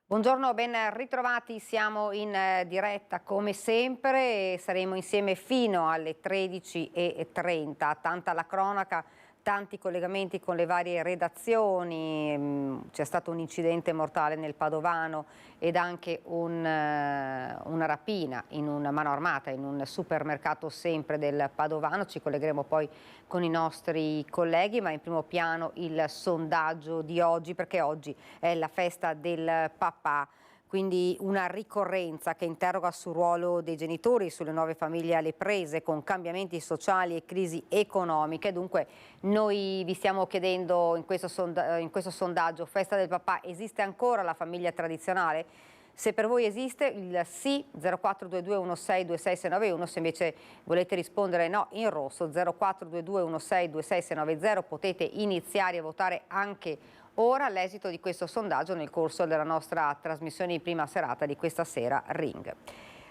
Buongiorno, ben ritrovati, siamo in diretta come sempre e saremo insieme fino alle 13:30. Tanta la cronaca, tanti collegamenti con le varie redazioni, c'è stato un incidente mortale nel Padovano ed anche una rapina in una mano armata in un supermercato sempre del Padovano. Ci collegheremo poi con i nostri colleghi, ma in primo piano il sondaggio di oggi, perché oggi è la festa del papà, quindi una ricorrenza che interroga sul ruolo dei genitori, sulle nuove famiglie alle prese con cambiamenti sociali e crisi economiche. Dunque noi vi stiamo chiedendo in questo sondaggio, festa del papà, esiste ancora la famiglia tradizionale? Se per voi esiste, il sì 0422 16 26 se invece volete rispondere no in rosso 0422 16 26 690, potete iniziare a votare anche ora. L'esito di questo sondaggio nel corso della nostra trasmissione in prima serata di questa sera Ring.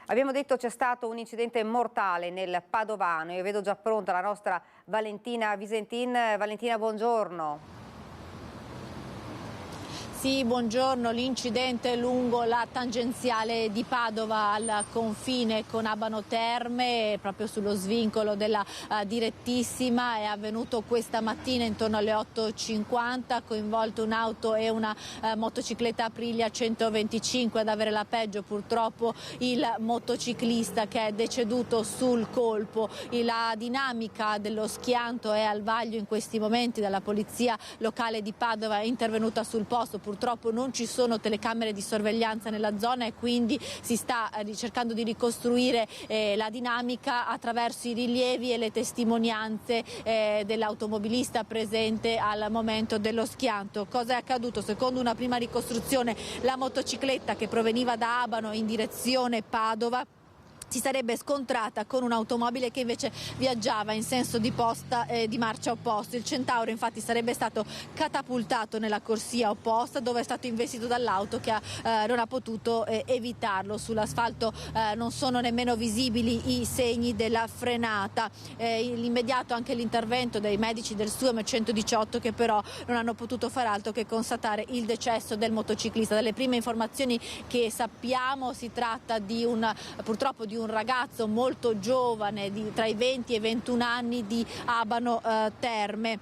Abbiamo detto c'è stato un incidente mortale nel Padovano. Io vedo già pronta la nostra Valentina Visentin. Valentina, buongiorno. Sì, buongiorno. L'incidente lungo la tangenziale di Padova al confine con Abano Terme, proprio sullo svincolo della direttissima, è avvenuto questa mattina intorno alle 8:50, ha coinvolto un'auto e una motocicletta Aprilia 125. Ad avere la peggio purtroppo il motociclista che è deceduto sul colpo. La dinamica dello schianto è al vaglio in questi momenti dalla polizia locale di Padova, è intervenuta sul posto. Purtroppo non ci sono telecamere di sorveglianza nella zona e quindi si sta cercando di ricostruire la dinamica attraverso i rilievi e le testimonianze dell'automobilista presente al momento dello schianto. Cosa è accaduto? Secondo una prima ricostruzione, la motocicletta che proveniva da Abano in direzione Padova si sarebbe scontrata con un'automobile che invece viaggiava in senso di marcia opposto. Il Centauro infatti sarebbe stato catapultato nella corsia opposta, dove è stato investito dall'auto che non ha potuto evitarlo. Sull'asfalto non sono nemmeno visibili i segni della frenata. L'immediato anche l'intervento dei medici del SUAM 118, che però non hanno potuto far altro che constatare il decesso del motociclista. Dalle prime informazioni che sappiamo si tratta purtroppo di un ragazzo molto giovane, tra i 20 e i 21 anni, di Abano Terme.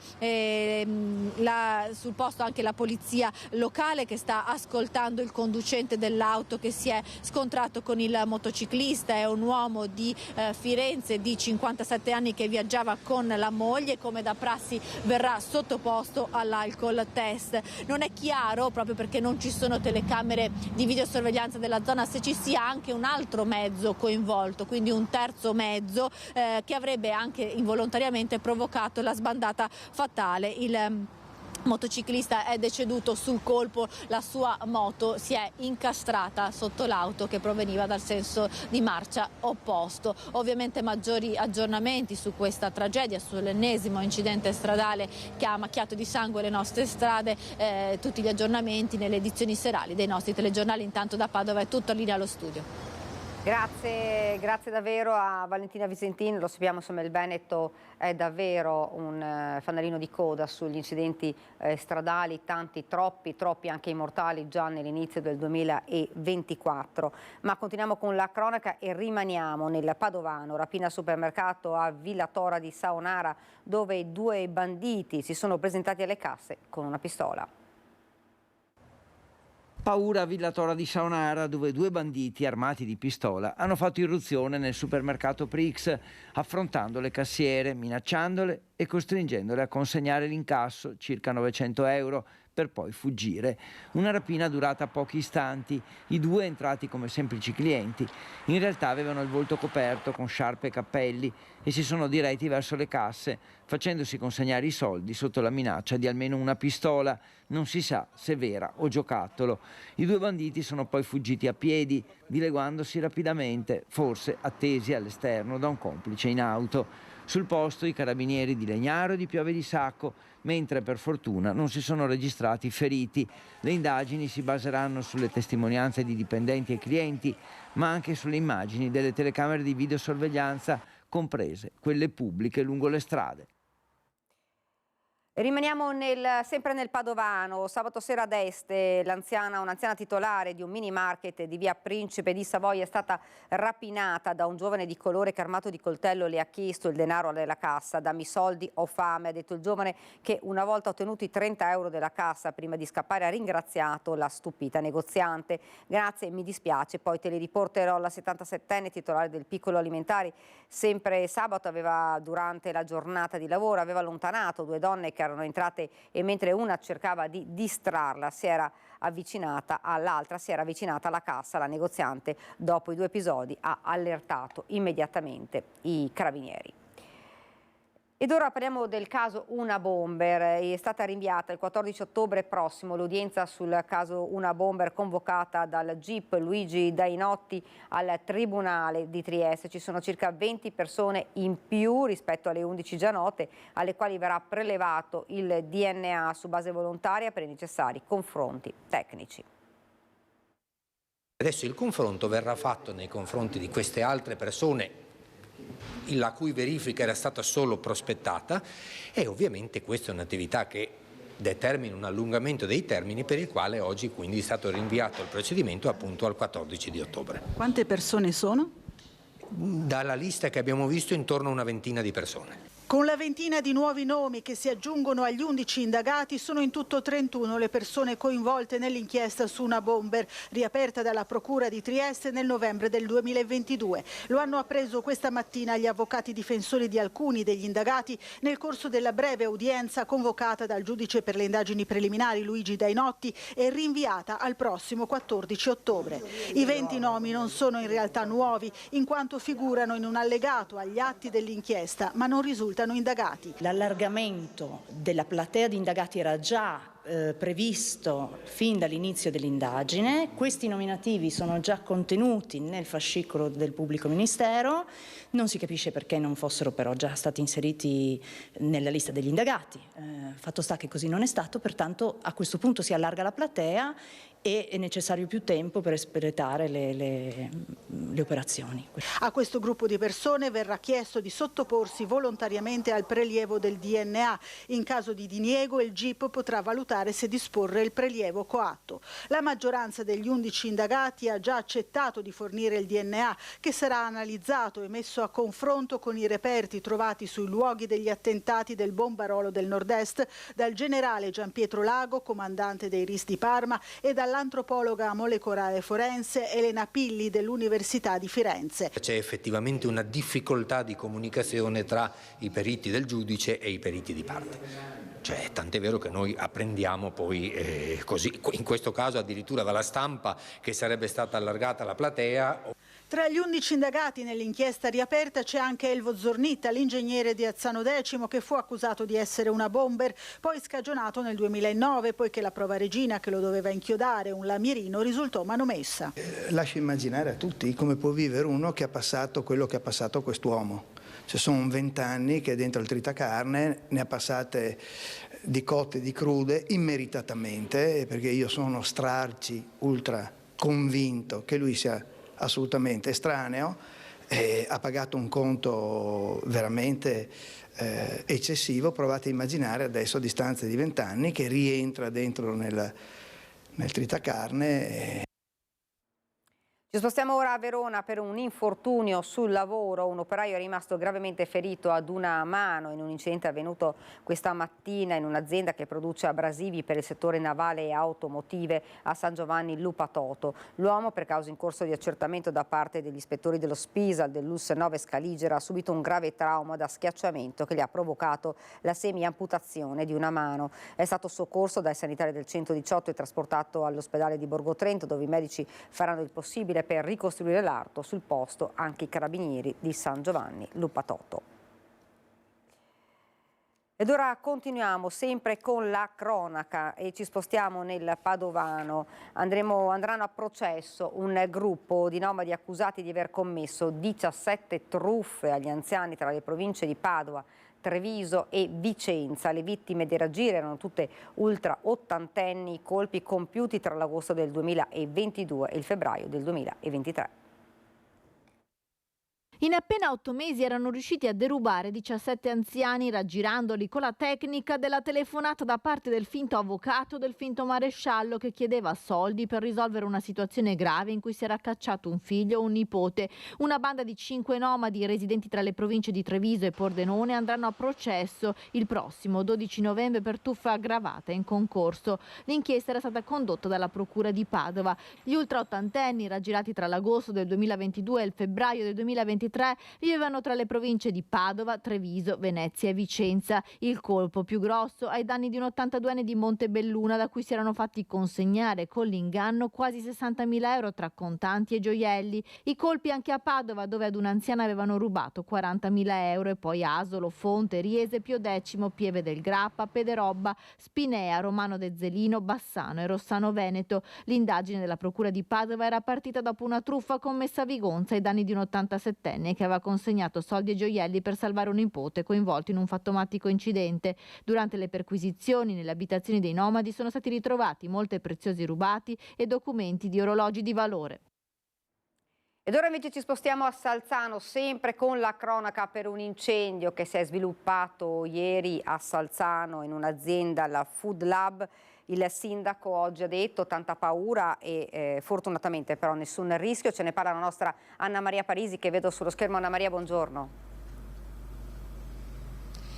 Sul posto anche la polizia locale che sta ascoltando il conducente dell'auto che si è scontrato con il motociclista. È un uomo di Firenze di 57 anni che viaggiava con la moglie. Come da prassi verrà sottoposto all'alcol test. Non è chiaro, proprio perché non ci sono telecamere di videosorveglianza della zona, se ci sia anche un altro mezzo coinvolto, quindi un terzo mezzo che avrebbe anche involontariamente provocato la sbandata fatale. Il motociclista è deceduto sul colpo, la sua moto si è incastrata sotto l'auto che proveniva dal senso di marcia opposto. Ovviamente maggiori aggiornamenti su questa tragedia, sull'ennesimo incidente stradale che ha macchiato di sangue le nostre strade, tutti gli aggiornamenti nelle edizioni serali dei nostri telegiornali. Intanto da Padova è tutto, linea allo studio. Grazie davvero a Valentina Visentin. Lo sappiamo, insomma, il Veneto è davvero un fanalino di coda sugli incidenti stradali, tanti, troppi anche i mortali già nell'inizio del 2024. Ma continuiamo con la cronaca e rimaniamo nel Padovano. Rapina al supermercato a Villa Tora di Saonara, dove due banditi si sono presentati alle casse con una pistola. Paura a Villa Tora di Saonara, dove due banditi armati di pistola hanno fatto irruzione nel supermercato Prix, affrontando le cassiere, minacciandole e costringendole a consegnare l'incasso, circa 900 euro, per poi fuggire. Una rapina durata pochi istanti. I due, entrati come semplici clienti, in realtà avevano il volto coperto con sciarpe e cappelli e si sono diretti verso le casse, facendosi consegnare i soldi sotto la minaccia di almeno una pistola, non si sa se vera o giocattolo. I due banditi sono poi fuggiti a piedi, dileguandosi rapidamente, forse attesi all'esterno da un complice in auto. Sul posto i carabinieri di Legnaro e di Piove di Sacco, mentre per fortuna non si sono registrati feriti. Le indagini si baseranno sulle testimonianze di dipendenti e clienti, ma anche sulle immagini delle telecamere di videosorveglianza, comprese quelle pubbliche lungo le strade. Rimaniamo sempre nel Padovano. Sabato sera ad Este un'anziana titolare di un mini market di via Principe di Savoia è stata rapinata da un giovane di colore che armato di coltello le ha chiesto il denaro della cassa. Dammi soldi, ho fame, ha detto il giovane, che una volta ottenuti 30 euro della cassa prima di scappare ha ringraziato la stupita negoziante. Grazie, mi dispiace, poi te li riporterò. La 77enne titolare del piccolo alimentari sempre sabato durante la giornata di lavoro aveva allontanato due donne che erano entrate e mentre una cercava di distrarla si era avvicinata alla cassa. La negoziante dopo i due episodi ha allertato immediatamente i carabinieri. Ed ora parliamo del caso Una Bomber. È stata rinviata il 14 ottobre prossimo l'udienza sul caso Una Bomber convocata dal GIP Luigi Dainotti al Tribunale di Trieste. Ci sono circa 20 persone in più rispetto alle 11 già note, alle quali verrà prelevato il DNA su base volontaria per i necessari confronti tecnici. Adesso il confronto verrà fatto nei confronti di queste altre persone la cui verifica era stata solo prospettata, e ovviamente questa è un'attività che determina un allungamento dei termini, per il quale oggi quindi è stato rinviato il procedimento appunto al 14 di ottobre. Quante persone sono? Dalla lista che abbiamo visto intorno a una ventina di persone. Con la ventina di nuovi nomi che si aggiungono agli 11 indagati, sono in tutto 31 le persone coinvolte nell'inchiesta su Una Bomber, riaperta dalla Procura di Trieste nel novembre del 2022. Lo hanno appreso questa mattina gli avvocati difensori di alcuni degli indagati nel corso della breve udienza convocata dal giudice per le indagini preliminari Luigi Dainotti e rinviata al prossimo 14 ottobre. I 20 nomi non sono in realtà nuovi, in quanto figurano in un allegato agli atti dell'inchiesta, ma non risultano indagati. L'allargamento della platea di indagati era già previsto fin dall'inizio dell'indagine. Questi nominativi sono già contenuti nel fascicolo del pubblico ministero, non si capisce perché non fossero però già stati inseriti nella lista degli indagati. Fatto sta che così non è stato, pertanto a questo punto si allarga la platea e è necessario più tempo per espletare le operazioni. A questo gruppo di persone verrà chiesto di sottoporsi volontariamente al prelievo del DNA. In caso di diniego il GIP potrà valutare se disporre il prelievo coatto. La maggioranza degli 11 indagati ha già accettato di fornire il DNA, che sarà analizzato e messo a confronto con i reperti trovati sui luoghi degli attentati del Bombarolo del Nord-Est dal generale Gianpietro Lago, comandante dei RIS di Parma, e dall'antropologa molecolare forense Elena Pilli dell'Università di Firenze. C'è effettivamente una difficoltà di comunicazione tra i periti del giudice e i periti di parte. Cioè, tant'è vero che noi apprendiamo poi così, in questo caso addirittura dalla stampa, che sarebbe stata allargata la platea. Tra gli 11 indagati nell'inchiesta riaperta c'è anche Elvo Zornitta, l'ingegnere di Azzano X, che fu accusato di essere una bomber, poi scagionato nel 2009, poiché la prova regina che lo doveva inchiodare, un lamierino, risultò manomessa. Lascia immaginare a tutti come può vivere uno che ha passato quello che ha passato quest'uomo. Ci sono 20 anni che dentro il tritacarne ne ha passate di cotte e di crude immeritatamente, perché io sono ultra convinto che lui sia assolutamente estraneo, ha pagato un conto veramente eccessivo. Provate a immaginare adesso a distanza di 20 anni che rientra dentro nel tritacarne. Ci spostiamo ora a Verona per un infortunio sul lavoro. Un operaio è rimasto gravemente ferito ad una mano in un incidente avvenuto questa mattina in un'azienda che produce abrasivi per il settore navale e automotive a San Giovanni Lupatoto. L'uomo, per causa in corso di accertamento da parte degli ispettori dello Spisal del LUS 9 Scaligera, ha subito un grave trauma da schiacciamento che gli ha provocato la semi-amputazione di una mano. È stato soccorso dai sanitari del 118 e trasportato all'ospedale di Borgo Trento, dove i medici faranno il possibile per ricostruire l'arto. Sul posto anche i carabinieri di San Giovanni Lupatoto. Ed ora continuiamo sempre con la cronaca e ci spostiamo nel Padovano. Andranno a processo un gruppo di nomadi accusati di aver commesso 17 truffe agli anziani tra le province di Padova, Treviso e Vicenza. Le vittime dei raggiri erano tutte ultra ottantenni, colpi compiuti tra l'agosto del 2022 e il febbraio del 2023. In appena 8 mesi erano riusciti a derubare 17 anziani raggirandoli con la tecnica della telefonata da parte del finto avvocato, del finto maresciallo che chiedeva soldi per risolvere una situazione grave in cui si era cacciato un figlio o un nipote. Una banda di 5 nomadi residenti tra le province di Treviso e Pordenone andranno a processo il prossimo 12 novembre per truffa aggravata in concorso. L'inchiesta era stata condotta dalla procura di Padova. Gli ultraottantenni raggirati tra l'agosto del 2022 e il febbraio del 2023 vivevano tra le province di Padova, Treviso, Venezia e Vicenza. Il colpo più grosso ai danni di un 82enne di Montebelluna, da cui si erano fatti consegnare con l'inganno quasi 60.000 euro tra contanti e gioielli. I colpi anche a Padova, dove ad un'anziana avevano rubato 40.000 euro, e poi Asolo, Fonte, Riese, Pio X, Pieve del Grappa, Pederobba, Spinea, Romano de Zelino, Bassano e Rossano Veneto. L'indagine della procura di Padova era partita dopo una truffa commessa a Vigonza ai danni di un 87enne che aveva consegnato soldi e gioielli per salvare un nipote coinvolto in un fattomatico incidente. Durante le perquisizioni nelle abitazioni dei nomadi sono stati ritrovati molti preziosi rubati e documenti di orologi di valore. Ed ora invece ci spostiamo a Salzano, sempre con la cronaca per un incendio che si è sviluppato ieri a Salzano in un'azienda, la Food Lab. Il sindaco oggi ha detto tanta paura e fortunatamente però nessun rischio. Ce ne parla la nostra Anna Maria Parisi, che vedo sullo schermo. Anna Maria, buongiorno.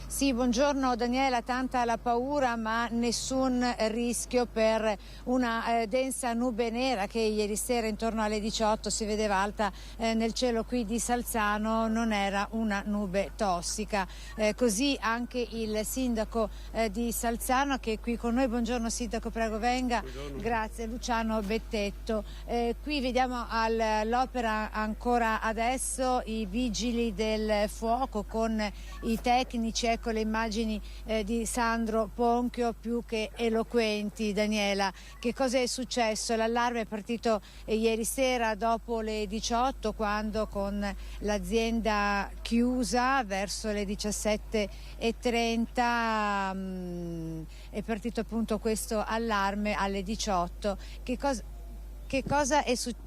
Sì, buongiorno Daniela, tanta la paura ma nessun rischio per una densa nube nera che ieri sera intorno alle 18 si vedeva alta nel cielo qui di Salzano. Non era una nube tossica. Così anche il sindaco di Salzano, che è qui con noi. Buongiorno sindaco, prego venga. Buongiorno. Grazie, Luciano Bettetto. Qui vediamo all'opera ancora adesso i vigili del fuoco con i tecnici. Ecco le immagini di Sandro Ponchio più che eloquenti. Daniela, che cosa è successo? L'allarme è partito ieri sera dopo le 18, quando con l'azienda chiusa verso le 17:30 è partito appunto questo allarme alle 18. Che cosa è successo?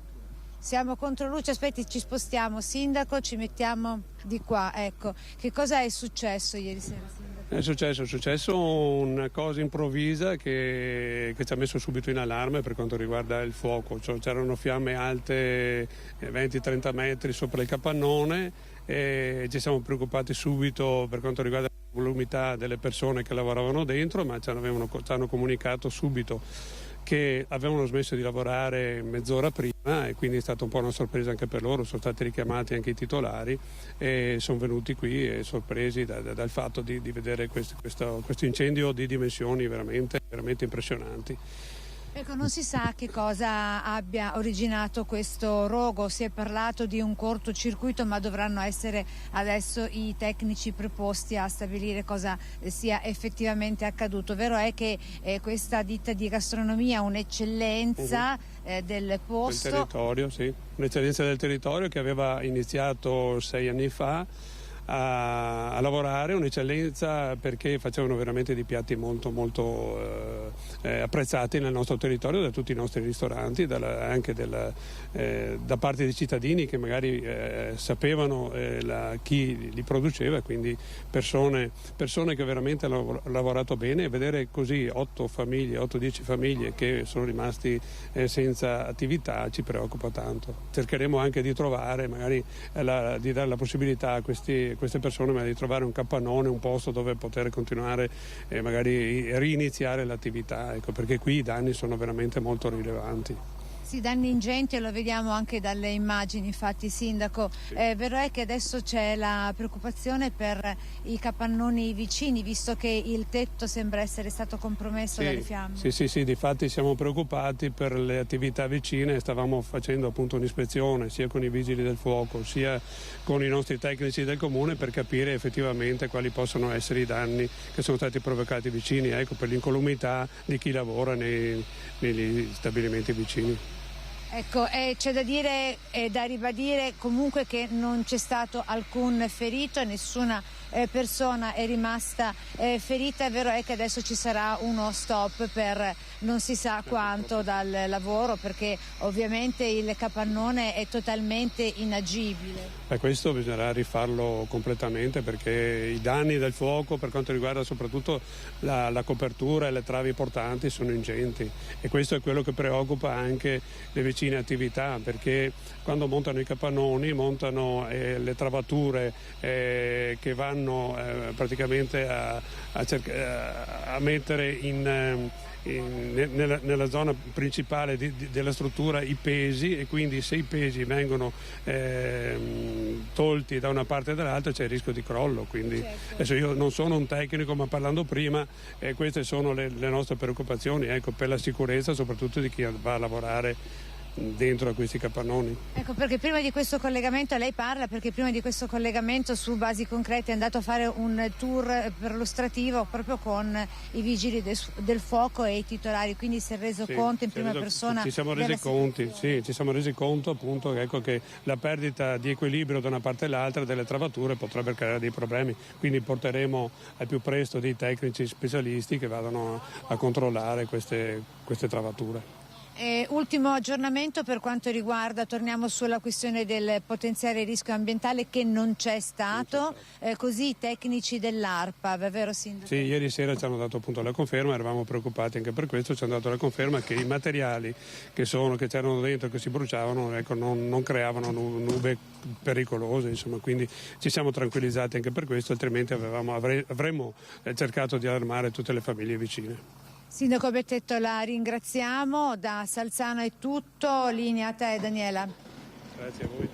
Siamo contro luce, aspetti, ci spostiamo, sindaco, ci mettiamo di qua, ecco. Che cosa è successo ieri sera, sindaco? È successo una cosa improvvisa che ci ha messo subito in allarme per quanto riguarda il fuoco. Cioè, c'erano fiamme alte 20-30 metri sopra il capannone e ci siamo preoccupati subito per quanto riguarda la volumità delle persone che lavoravano dentro, ma ci hanno comunicato subito che avevano smesso di lavorare mezz'ora prima, e quindi è stata un po' una sorpresa anche per loro. Sono stati richiamati anche i titolari e sono venuti qui sorpresi dal fatto di vedere questo incendio di dimensioni veramente impressionanti. Ecco, non si sa che cosa abbia originato questo rogo. Si è parlato di un cortocircuito, ma dovranno essere adesso i tecnici preposti a stabilire cosa sia effettivamente accaduto. Vero è che questa ditta di gastronomia è un'eccellenza del posto. Del territorio, sì. Un'eccellenza del territorio che aveva iniziato 6 anni fa a lavorare, un'eccellenza perché facevano veramente dei piatti molto apprezzati nel nostro territorio da tutti i nostri ristoranti, anche da parte dei cittadini che magari sapevano chi li produceva, quindi persone che veramente hanno lavorato bene. E vedere così 8-10 famiglie che sono rimasti senza attività ci preoccupa tanto. Cercheremo anche di trovare, magari di dare la possibilità a queste persone di trovare un capannone, un posto dove poter continuare e magari riniziare l'attività, ecco, perché qui i danni sono veramente molto rilevanti. Sì, danni ingenti, e lo vediamo anche dalle immagini. Infatti, sindaco, sì. Vero è che adesso c'è la preoccupazione per i capannoni vicini, visto che il tetto sembra essere stato compromesso dalle fiamme. Sì, difatti siamo preoccupati per le attività vicine. Stavamo facendo appunto un'ispezione sia con i vigili del fuoco sia con i nostri tecnici del comune per capire effettivamente quali possono essere i danni che sono stati provocati vicini, ecco, per l'incolumità di chi lavora negli stabilimenti vicini. Ecco, c'è da dire e da ribadire comunque che non c'è stato alcun ferito, nessuna persona è rimasta ferita. È vero è che adesso ci sarà uno stop per non si sa quanto dal lavoro, perché ovviamente il capannone è totalmente inagibile. Questo bisognerà rifarlo completamente, perché i danni del fuoco per quanto riguarda soprattutto la copertura e le travi portanti sono ingenti, e questo è quello che preoccupa anche le vicine attività, perché quando montano i capannoni montano le travature che vanno praticamente a mettere nella zona principale della struttura i pesi, e quindi se i pesi vengono tolti da una parte e dall'altra c'è il rischio di crollo. Quindi adesso io non sono un tecnico, ma parlando prima queste sono le nostre preoccupazioni, ecco, per la sicurezza soprattutto di chi va a lavorare dentro a questi capannoni. Ecco, perché prima di questo collegamento, lei parla perché prima di questo collegamento su basi concrete è andato a fare un tour perlustrativo proprio con i vigili del fuoco e i titolari, quindi si è reso conto in prima persona. Ci siamo resi conto appunto che la perdita di equilibrio da una parte e l'altra delle travature potrebbe creare dei problemi, quindi porteremo al più presto dei tecnici specialisti che vadano a controllare queste travature. Ultimo aggiornamento per quanto riguarda, torniamo sulla questione del potenziale rischio ambientale che non c'è stato, così i tecnici dell'ARPA, vero Sindaco? Sì, ieri sera ci hanno dato appunto la conferma, eravamo preoccupati anche per questo, ci hanno dato la conferma che i materiali che c'erano dentro, che si bruciavano, ecco, non creavano nube pericolose, insomma, quindi ci siamo tranquillizzati anche per questo, altrimenti avremmo cercato di allarmare tutte le famiglie vicine. Sindaco Bettetto, la ringraziamo, da Salzano è tutto, linea a te Daniela. Grazie a voi.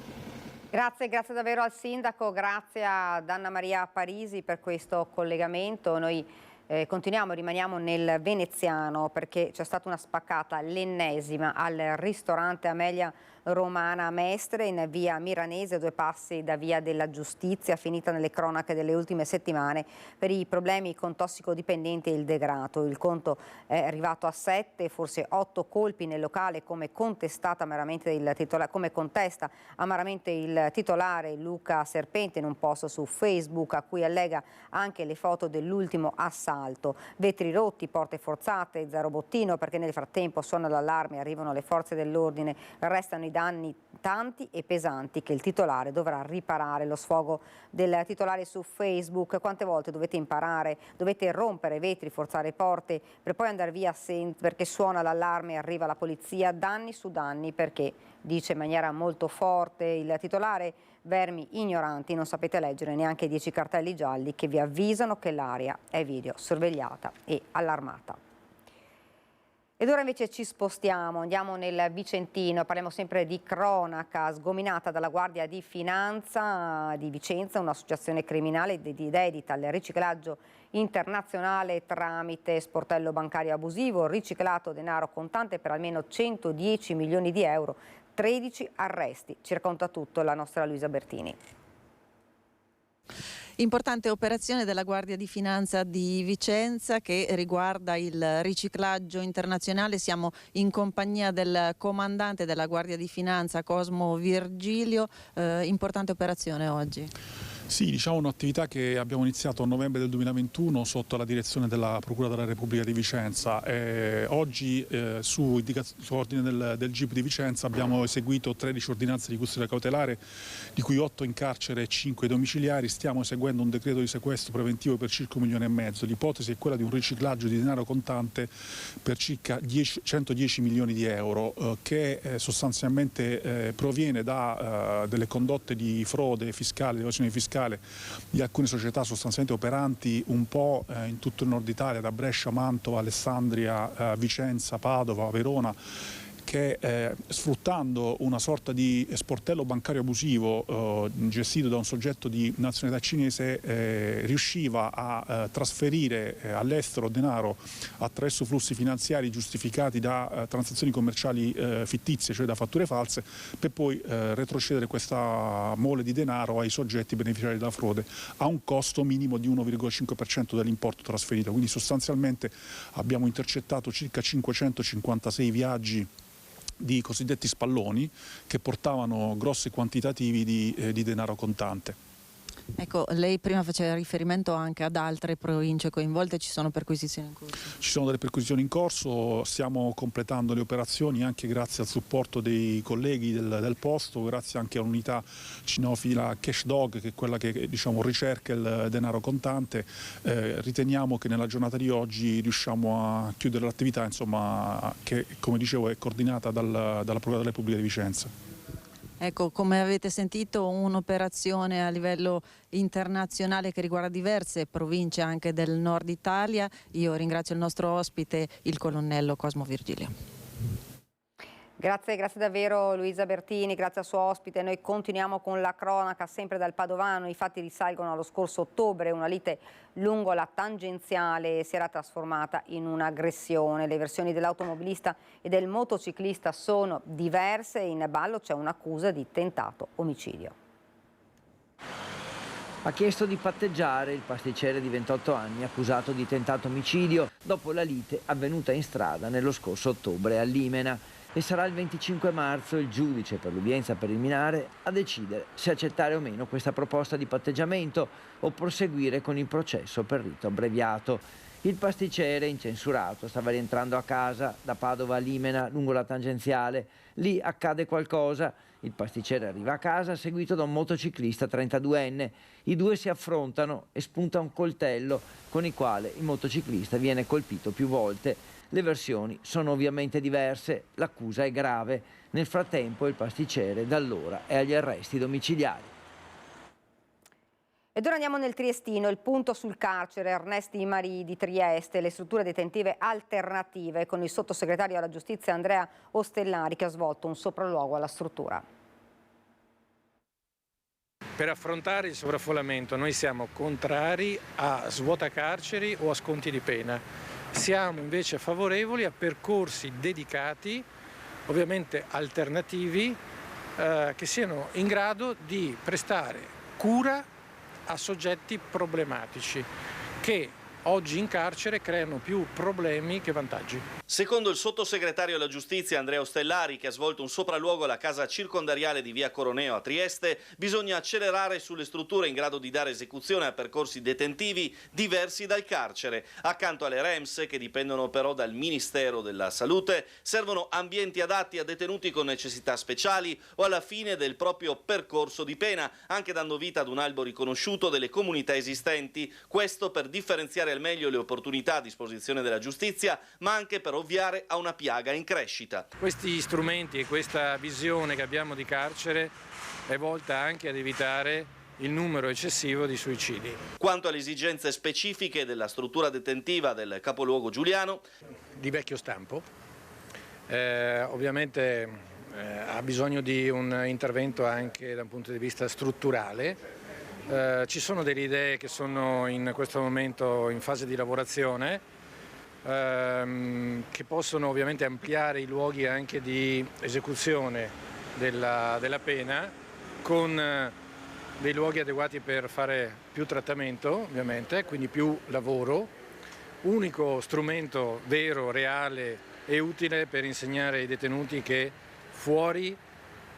Grazie davvero al Sindaco, grazie ad Anna Maria Parisi per questo collegamento. Noi rimaniamo nel veneziano perché c'è stata una spaccata, l'ennesima, al ristorante Amelia Romana Mestre in via Miranese, 2 passi da via della Giustizia, finita nelle cronache delle ultime settimane per i problemi con tossicodipendenti e il degrado. Il conto è arrivato a 7, forse 8 colpi nel locale, come contesta amaramente il titolare Luca Serpente in un post su Facebook, a cui allega anche le foto dell'ultimo assalto. Vetri rotti, porte forzate, 0 bottino perché nel frattempo suona l'allarme, arrivano le forze dell'ordine, restano i danni tanti e pesanti che il titolare dovrà riparare. Lo sfogo del titolare su Facebook: quante volte dovete imparare, dovete rompere vetri, forzare porte per poi andare via perché suona l'allarme e arriva la polizia, danni su danni, perché dice in maniera molto forte il titolare: vermi ignoranti, non sapete leggere neanche 10 cartelli gialli che vi avvisano che l'area è videosorvegliata e allarmata. Ed ora invece ci spostiamo, andiamo nel Vicentino, parliamo sempre di cronaca sgominata dalla Guardia di Finanza di Vicenza, un'associazione criminale dedita al riciclaggio internazionale tramite sportello bancario abusivo, riciclato denaro contante per almeno 110 milioni di euro, 13 arresti. Ci racconta tutto la nostra Luisa Bertini. Importante operazione della Guardia di Finanza di Vicenza che riguarda il riciclaggio internazionale. Siamo in compagnia del comandante della Guardia di Finanza, Cosmo Virgilio. Importante operazione oggi. Sì, diciamo un'attività che abbiamo iniziato a novembre del 2021 sotto la direzione della Procura della Repubblica di Vicenza. Oggi su ordine del GIP di Vicenza abbiamo eseguito 13 ordinanze di custodia cautelare, di cui 8 in carcere e 5 domiciliari. Stiamo eseguendo un decreto di sequestro preventivo per circa 1,5 milioni. L'ipotesi è quella di un riciclaggio di denaro contante per circa 110 milioni di euro che sostanzialmente proviene da delle condotte di frode fiscale, di evasione fiscale di alcune società sostanzialmente operanti un po' in tutto il nord Italia, da Brescia, Mantova, Alessandria, Vicenza, Padova, Verona, che sfruttando una sorta di sportello bancario abusivo gestito da un soggetto di nazionalità cinese riusciva a trasferire all'estero denaro attraverso flussi finanziari giustificati da transazioni commerciali fittizie, cioè da fatture false, per poi retrocedere questa mole di denaro ai soggetti beneficiari della frode a un costo minimo di 1,5% dell'importo trasferito. Quindi sostanzialmente abbiamo intercettato circa 556 viaggi di cosiddetti spalloni che portavano grossi quantitativi di denaro contante. Ecco, lei prima faceva riferimento anche ad altre province coinvolte, ci sono perquisizioni in corso? Ci sono delle perquisizioni in corso, stiamo completando le operazioni anche grazie al supporto dei colleghi del posto, grazie anche all'unità cinofila Cash Dog, che è quella che ricerca il denaro contante. Riteniamo che nella giornata di oggi riusciamo a chiudere l'attività, che come dicevo è coordinata dalla Procura della Repubblica di Vicenza. Ecco, come avete sentito, un'operazione a livello internazionale che riguarda diverse province anche del nord Italia. Io ringrazio il nostro ospite, il colonnello Cosmo Virgilio. Grazie davvero Luisa Bertini, grazie al suo ospite. Noi continuiamo con la cronaca sempre dal Padovano. I fatti risalgono allo scorso ottobre. Una lite lungo la tangenziale si era trasformata in un'aggressione. Le versioni dell'automobilista e del motociclista sono diverse. In ballo c'è un'accusa di tentato omicidio. Ha chiesto di patteggiare il pasticcere di 28 anni accusato di tentato omicidio dopo la lite avvenuta in strada nello scorso ottobre a Limena. E sarà il 25 marzo il giudice per l'udienza preliminare a decidere se accettare o meno questa proposta di patteggiamento o proseguire con il processo per rito abbreviato. Il pasticcere incensurato stava rientrando a casa da Padova a Limena lungo la tangenziale. Lì accade qualcosa. Il pasticcere arriva a casa seguito da un motociclista 32enne. I due si affrontano e spunta un coltello con il quale il motociclista viene colpito più volte. Le versioni sono ovviamente diverse, l'accusa è grave. Nel frattempo il pasticcere da allora è agli arresti domiciliari. Ed ora andiamo nel Triestino, il punto sul carcere Ernesti Marie di Trieste, le strutture detentive alternative con il sottosegretario alla giustizia Andrea Ostellari che ha svolto un sopralluogo alla struttura. Per affrontare il sovraffollamento noi siamo contrari a svuotacarceri o a sconti di pena. Siamo invece favorevoli a percorsi dedicati, ovviamente alternativi, che siano in grado di prestare cura a soggetti problematici che oggi in carcere creano più problemi che vantaggi. Secondo il sottosegretario alla giustizia Andrea Ostellari, che ha svolto un sopralluogo alla casa circondariale di via Coroneo a Trieste, bisogna accelerare sulle strutture in grado di dare esecuzione a percorsi detentivi diversi dal carcere. Accanto alle REMS, che dipendono però dal Ministero della Salute, servono ambienti adatti a detenuti con necessità speciali o alla fine del proprio percorso di pena, anche dando vita ad un albo riconosciuto delle comunità esistenti, questo per differenziare al meglio le opportunità a disposizione della giustizia, ma anche per ovviare a una piaga in crescita. Questi strumenti e questa visione che abbiamo di carcere è volta anche ad evitare il numero eccessivo di suicidi. Quanto alle esigenze specifiche della struttura detentiva del capoluogo giuliano, di vecchio stampo, ovviamente ha bisogno di un intervento anche da un punto di vista strutturale. Ci sono delle idee che sono in questo momento in fase di lavorazione, che possono ovviamente ampliare i luoghi anche di esecuzione della pena, con dei luoghi adeguati per fare più trattamento, ovviamente, quindi più lavoro, unico strumento vero, reale e utile per insegnare ai detenuti che fuori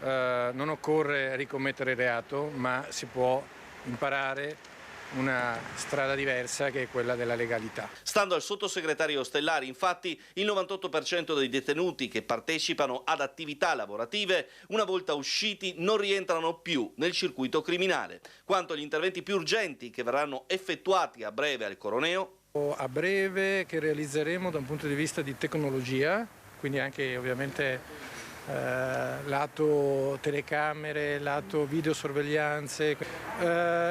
non occorre ricommettere il reato, ma si può imparare una strada diversa che è quella della legalità. Stando al sottosegretario Ostellari, infatti, il 98% dei detenuti che partecipano ad attività lavorative, una volta usciti, non rientrano più nel circuito criminale. Quanto agli interventi più urgenti che verranno effettuati a breve al Coroneo, a breve che realizzeremo da un punto di vista di tecnologia, quindi anche ovviamente lato telecamere, lato videosorveglianze,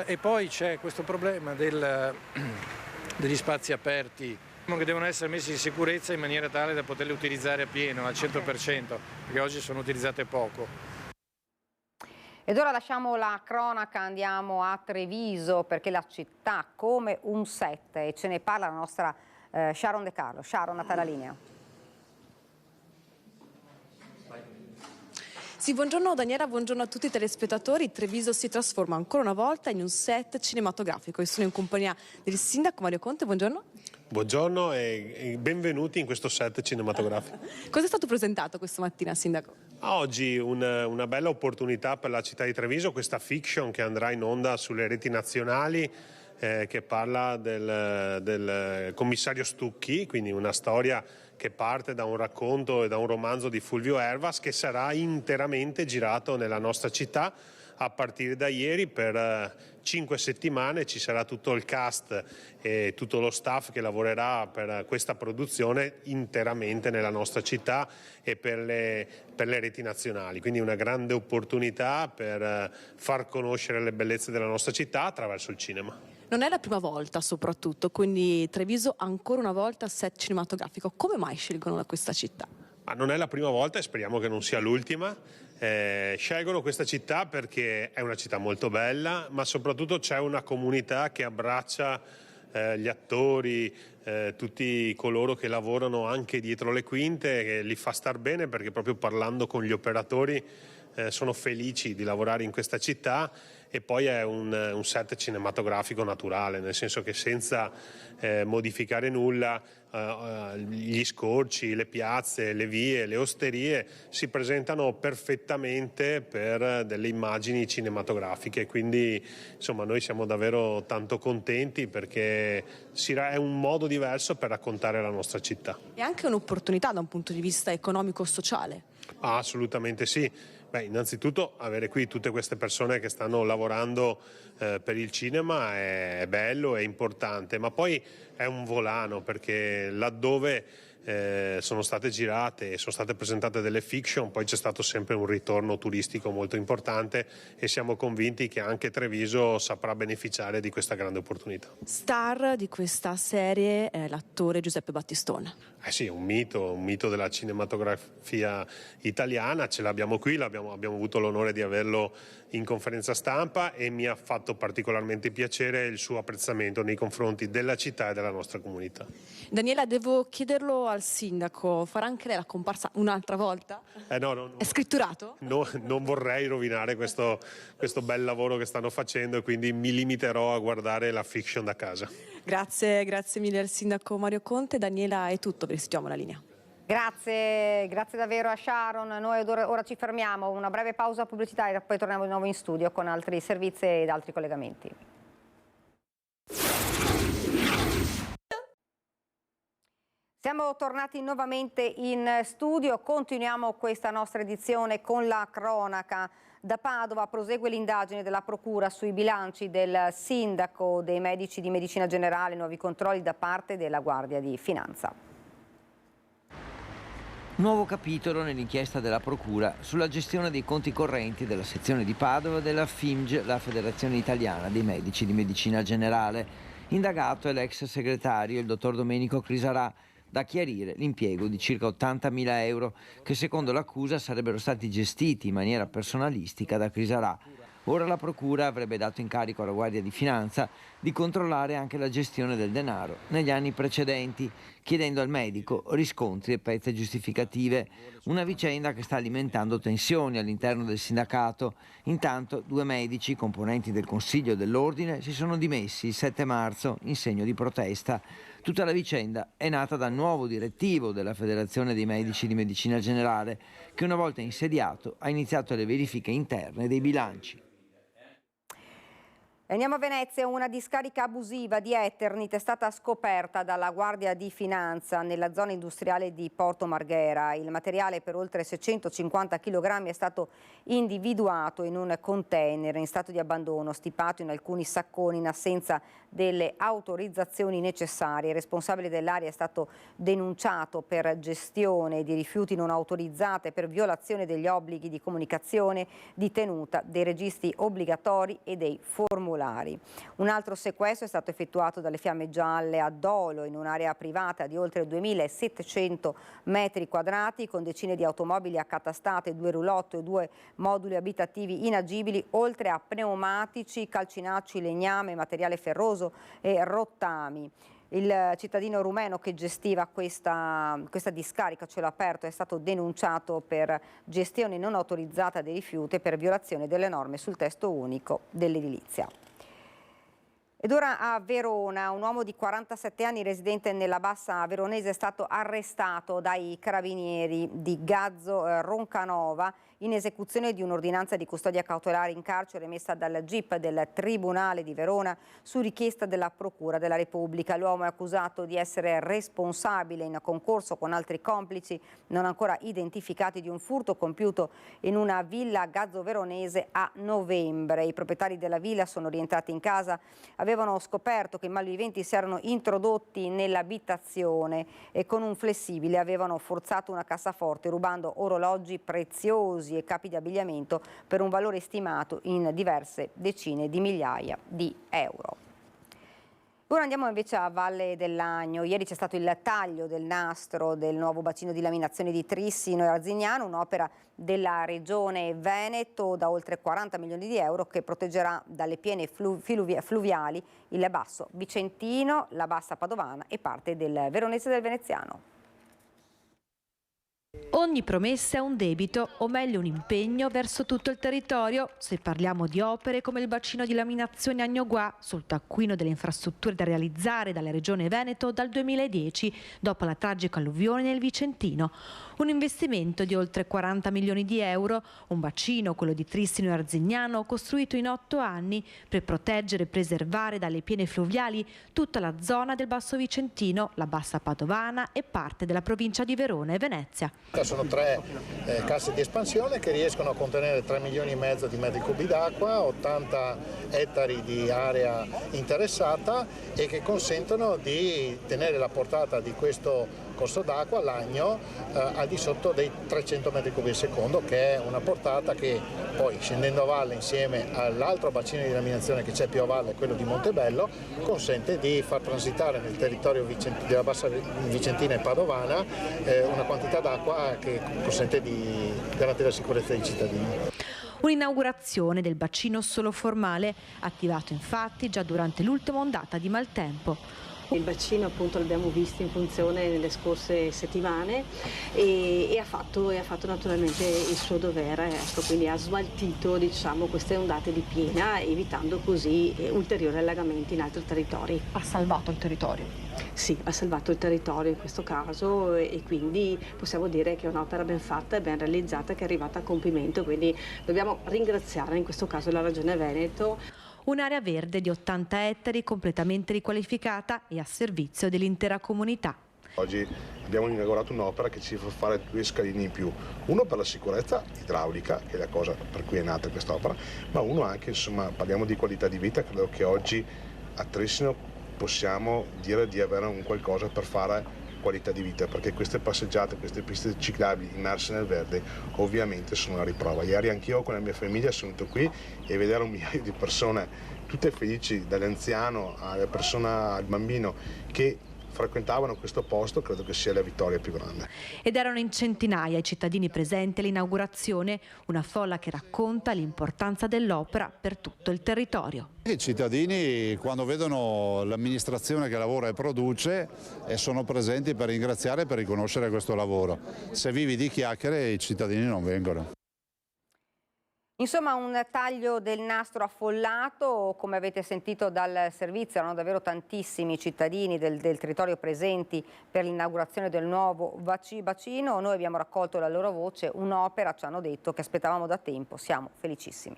e poi c'è questo problema degli spazi aperti che devono essere messi in sicurezza in maniera tale da poterli utilizzare a pieno, al 100%, perché oggi sono utilizzate poco. Ed ora lasciamo la cronaca, andiamo a Treviso perché la città come un set, e ce ne parla la nostra Sharon De Carlo. Sharon, a te la linea. Sì, buongiorno Daniela, buongiorno a tutti i telespettatori. Treviso si trasforma ancora una volta in un set cinematografico. Io sono in compagnia del sindaco Mario Conte, buongiorno. Buongiorno e benvenuti in questo set cinematografico. Cosa è stato presentato questa mattina, Sindaco? Oggi una bella opportunità per la città di Treviso, questa fiction che andrà in onda sulle reti nazionali, che parla del commissario Stucchi, quindi una storia che parte da un racconto e da un romanzo di Fulvio Hervas, che sarà interamente girato nella nostra città. A partire da ieri per 5 settimane ci sarà tutto il cast e tutto lo staff che lavorerà per questa produzione interamente nella nostra città e per le reti nazionali, quindi una grande opportunità per far conoscere le bellezze della nostra città attraverso il cinema. Non è la prima volta soprattutto, quindi Treviso ancora una volta set cinematografico. Come mai scelgono questa città? Ma non è la prima volta e speriamo che non sia l'ultima. Scelgono questa città perché è una città molto bella, ma soprattutto c'è una comunità che abbraccia gli attori, tutti coloro che lavorano anche dietro le quinte, che li fa star bene perché proprio parlando con gli operatori sono felici di lavorare in questa città. E poi è un set cinematografico naturale, nel senso che senza modificare nulla gli scorci, le piazze, le vie, le osterie si presentano perfettamente per delle immagini cinematografiche, quindi insomma noi siamo davvero tanto contenti perché è un modo diverso per raccontare la nostra città. È anche un'opportunità da un punto di vista economico-sociale? Assolutamente sì. Innanzitutto avere qui tutte queste persone che stanno lavorando per il cinema è bello, è importante, ma poi è un volano perché laddove sono state girate e sono state presentate delle fiction, poi c'è stato sempre un ritorno turistico molto importante e siamo convinti che anche Treviso saprà beneficiare di questa grande opportunità. Star di questa serie è l'attore Giuseppe Battistone. Sì, un mito della cinematografia italiana, ce l'abbiamo qui, abbiamo avuto l'onore di averlo in conferenza stampa e mi ha fatto particolarmente piacere il suo apprezzamento nei confronti della città e della nostra comunità. Daniela, devo chiederlo al sindaco, farà anche lei la comparsa un'altra volta? No. È scritturato? No, non vorrei rovinare questo bel lavoro che stanno facendo e quindi mi limiterò a guardare la fiction da casa. Grazie mille al sindaco Mario Conte. Daniela, è tutto, restituiamo la linea. Grazie davvero a Sharon. Noi ora ci fermiamo, una breve pausa pubblicitaria e poi torniamo di nuovo in studio con altri servizi ed altri collegamenti. Siamo tornati nuovamente in studio, continuiamo questa nostra edizione con la cronaca. Da Padova prosegue l'indagine della Procura sui bilanci del sindaco, dei medici di medicina generale, nuovi controlli da parte della Guardia di Finanza. Nuovo capitolo nell'inchiesta della Procura sulla gestione dei conti correnti della sezione di Padova della FIMG, la Federazione Italiana dei Medici di Medicina Generale. Indagato è l'ex segretario, il dottor Domenico Crisarà. Da chiarire l'impiego di circa 80.000 euro che secondo l'accusa sarebbero stati gestiti in maniera personalistica da Crisarà. Ora la Procura avrebbe dato incarico alla Guardia di Finanza di controllare anche la gestione del denaro negli anni precedenti, chiedendo al medico riscontri e pezze giustificative. Una vicenda che sta alimentando tensioni all'interno del sindacato. Intanto 2 medici, componenti del Consiglio dell'Ordine, si sono dimessi il 7 marzo in segno di protesta. Tutta la vicenda è nata dal nuovo direttivo della Federazione dei Medici di Medicina Generale, che una volta insediato ha iniziato le verifiche interne dei bilanci. Andiamo a Venezia, una discarica abusiva di Eternit è stata scoperta dalla Guardia di Finanza nella zona industriale di Porto Marghera. Il materiale per oltre 650 kg è stato individuato in un container in stato di abbandono, stipato in alcuni sacconi in assenza delle autorizzazioni necessarie. Il responsabile dell'area è stato denunciato per gestione di rifiuti non autorizzate, per violazione degli obblighi di comunicazione, di tenuta dei registri obbligatori e dei formulari. Un altro sequestro è stato effettuato dalle Fiamme Gialle a Dolo, in un'area privata di oltre 2.700 metri quadrati, con decine di automobili accatastate, 2 roulotte e 2 moduli abitativi inagibili, oltre a pneumatici, calcinacci, legname, materiale ferroso e rottami. Il cittadino rumeno che gestiva questa discarica a cielo aperto è stato denunciato per gestione non autorizzata dei rifiuti e per violazione delle norme sul testo unico dell'edilizia. Ed ora a Verona, un uomo di 47 anni residente nella Bassa Veronese è stato arrestato dai carabinieri di Gazzo Roncanova in esecuzione di un'ordinanza di custodia cautelare in carcere emessa dal GIP del Tribunale di Verona su richiesta della Procura della Repubblica. L'uomo è accusato di essere responsabile in concorso con altri complici non ancora identificati di un furto compiuto in una villa Gazzo Veronese a novembre. I proprietari della villa sono rientrati in casa, avevano scoperto che i malviventi si erano introdotti nell'abitazione e con un flessibile avevano forzato una cassaforte rubando orologi preziosi e capi di abbigliamento per un valore stimato in diverse decine di migliaia di euro. Ora andiamo invece a Valle dell'Agno. Ieri c'è stato il taglio del nastro del nuovo bacino di laminazione di Trissino e Arzignano, un'opera della Regione Veneto da oltre 40 milioni di euro che proteggerà dalle piene fluviali il Basso Vicentino, la Bassa Padovana e parte del Veronese e del Veneziano. Ogni promessa è un debito, o meglio un impegno verso tutto il territorio, se parliamo di opere come il bacino di laminazione Agnoguà, sul taccuino delle infrastrutture da realizzare dalla Regione Veneto dal 2010, dopo la tragica alluvione nel Vicentino. Un investimento di oltre 40 milioni di euro, un bacino, quello di Trissino e Arzignano, costruito in 8 anni per proteggere e preservare dalle piene fluviali tutta la zona del Basso Vicentino, la Bassa Padovana e parte della provincia di Verona e Venezia. Sono 3 casse di espansione che riescono a contenere 3 milioni e mezzo di metri cubi d'acqua, 80 ettari di area interessata e che consentono di tenere la portata di questo corso d'acqua, l'Agno, al di sotto dei 300 metri cubi al secondo, che è una portata che poi scendendo a valle insieme all'altro bacino di laminazione che c'è più a valle, quello di Montebello, consente di far transitare nel territorio della Bassa Vicentina e Padovana una quantità d'acqua che consente di garantire la sicurezza dei cittadini. Un'inaugurazione del bacino solo formale, attivato infatti già durante l'ultima ondata di maltempo. Il bacino appunto l'abbiamo visto in funzione nelle scorse settimane e ha fatto naturalmente il suo dovere, ecco, quindi ha smaltito queste ondate di piena, evitando così ulteriori allagamenti in altri territori. Ha salvato il territorio? Sì, ha salvato il territorio in questo caso e quindi possiamo dire che è un'opera ben fatta e ben realizzata che è arrivata a compimento, quindi dobbiamo ringraziare in questo caso la Regione Veneto. Un'area verde di 80 ettari completamente riqualificata e a servizio dell'intera comunità. Oggi abbiamo inaugurato un'opera che ci fa fare 2 scalini in più, uno per la sicurezza idraulica, che è la cosa per cui è nata quest'opera, ma uno anche, insomma, parliamo di qualità di vita, credo che oggi a Trissino possiamo dire di avere un qualcosa per fare qualità di vita, perché queste passeggiate, queste piste ciclabili immerse nel verde ovviamente sono una riprova. Ieri anch'io con la mia famiglia sono venuto qui e vedere 1 migliaio di persone tutte felici, dall'anziano alla persona, al bambino, che frequentavano questo posto, credo che sia la vittoria più grande. Ed erano in centinaia i cittadini presenti all'inaugurazione, una folla che racconta l'importanza dell'opera per tutto il territorio. I cittadini, quando vedono l'amministrazione che lavora e produce, sono presenti per ringraziare e per riconoscere questo lavoro. Se vivi di chiacchiere i cittadini non vengono. Insomma, un taglio del nastro affollato, come avete sentito dal servizio, erano davvero tantissimi cittadini del territorio presenti per l'inaugurazione del nuovo bacino. Noi abbiamo raccolto la loro voce, un'opera, ci hanno detto, che aspettavamo da tempo, siamo felicissimi.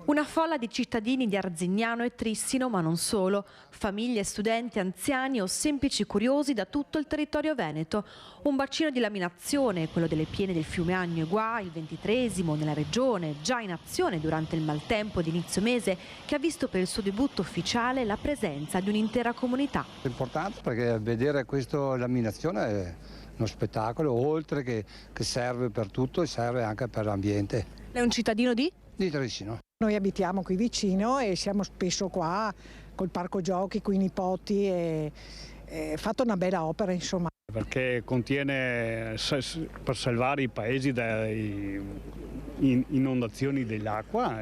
Una folla di cittadini di Arzignano e Trissino, ma non solo, famiglie, studenti, anziani o semplici curiosi da tutto il territorio veneto. Un bacino di laminazione, quello delle piene del fiume Agnoguà, il 23esimo nella regione, già in azione durante il maltempo di inizio mese, che ha visto per il suo debutto ufficiale la presenza di un'intera comunità. È importante perché vedere questa laminazione è uno spettacolo, oltre che serve per tutto, serve anche per l'ambiente. Lei è un cittadino di? Di Trissino. Noi abitiamo qui vicino e siamo spesso qua col parco giochi, con i nipoti e fatto una bella opera, insomma. Perché contiene, per salvare i paesi dalle inondazioni dell'acqua.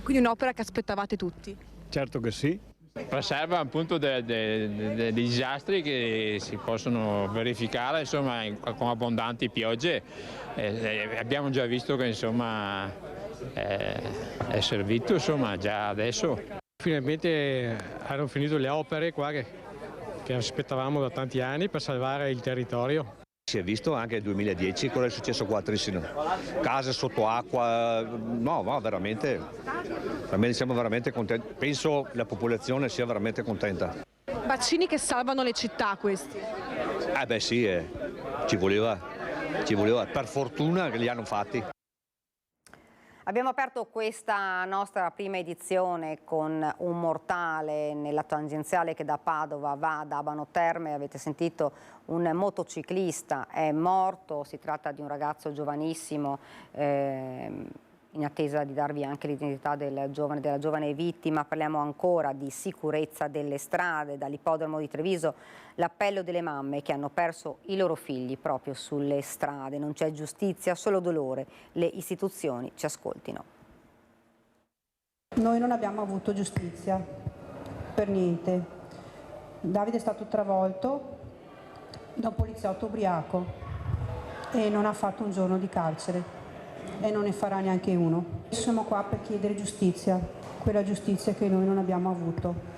Quindi un'opera che aspettavate tutti? Certo che sì. Preserva appunto dei disastri che si possono verificare, insomma, con abbondanti piogge. Abbiamo già visto che, insomma, è servito, insomma, già adesso. Finalmente hanno finito le opere qua che aspettavamo da tanti anni per salvare il territorio. Si è visto anche nel 2010 cosa è successo qua a Trissino, case sotto acqua, no, veramente siamo veramente contenti, penso la popolazione sia veramente contenta. Bacini che salvano le città questi. Beh sì, ci voleva, per fortuna che li hanno fatti. Abbiamo aperto questa nostra prima edizione con un mortale nella tangenziale che da Padova va ad Abano Terme. Avete sentito, un motociclista è morto, si tratta di un ragazzo giovanissimo, in attesa di darvi anche l'identità della giovane vittima. Parliamo ancora di sicurezza delle strade, dall'ippodromo di Treviso l'appello delle mamme che hanno perso i loro figli proprio sulle strade. Non c'è giustizia, solo dolore. Le istituzioni ci ascoltino. Noi non abbiamo avuto giustizia, per niente. Davide è stato travolto da un poliziotto ubriaco e non ha fatto un giorno di carcere. E non ne farà neanche uno. Siamo qua per chiedere giustizia, quella giustizia che noi non abbiamo avuto.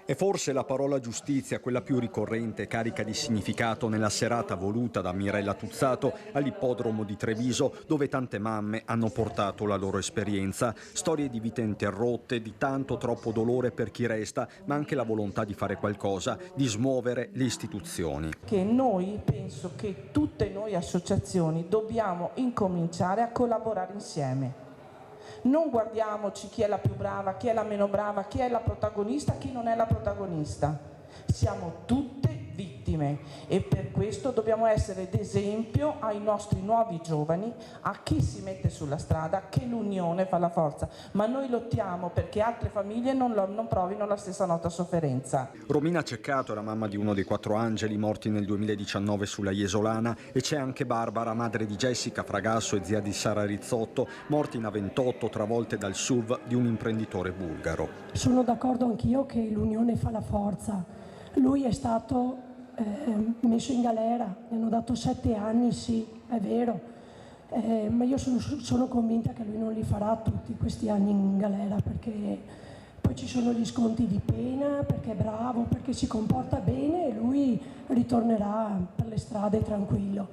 E forse la parola giustizia, quella più ricorrente e carica di significato nella serata voluta da Mirella Tuzzato all'ippodromo di Treviso, dove tante mamme hanno portato la loro esperienza. Storie di vite interrotte, di tanto troppo dolore per chi resta, ma anche la volontà di fare qualcosa, di smuovere le istituzioni. Che noi, penso che tutte noi associazioni dobbiamo incominciare a collaborare insieme. Non guardiamoci chi è la più brava, chi è la meno brava, chi è la protagonista, chi non è la protagonista. Siamo tutte vittime e per questo dobbiamo essere d'esempio ai nostri nuovi giovani, a chi si mette sulla strada, che l'unione fa la forza. Ma noi lottiamo perché altre famiglie non provino la stessa nota sofferenza. Romina Ceccato è la mamma di uno dei 4 angeli morti nel 2019 sulla Jesolana, e c'è anche Barbara, madre di Jessica Fragasso e zia di Sara Rizzotto, morti in A28 travolte dal SUV di un imprenditore bulgaro. Sono d'accordo anch'io che l'unione fa la forza. Lui è stato messo in galera, gli hanno dato 7 anni, sì, è vero, ma io sono convinta che lui non li farà tutti questi anni in galera, perché poi ci sono gli sconti di pena, perché è bravo, perché si comporta bene e lui ritornerà per le strade tranquillo,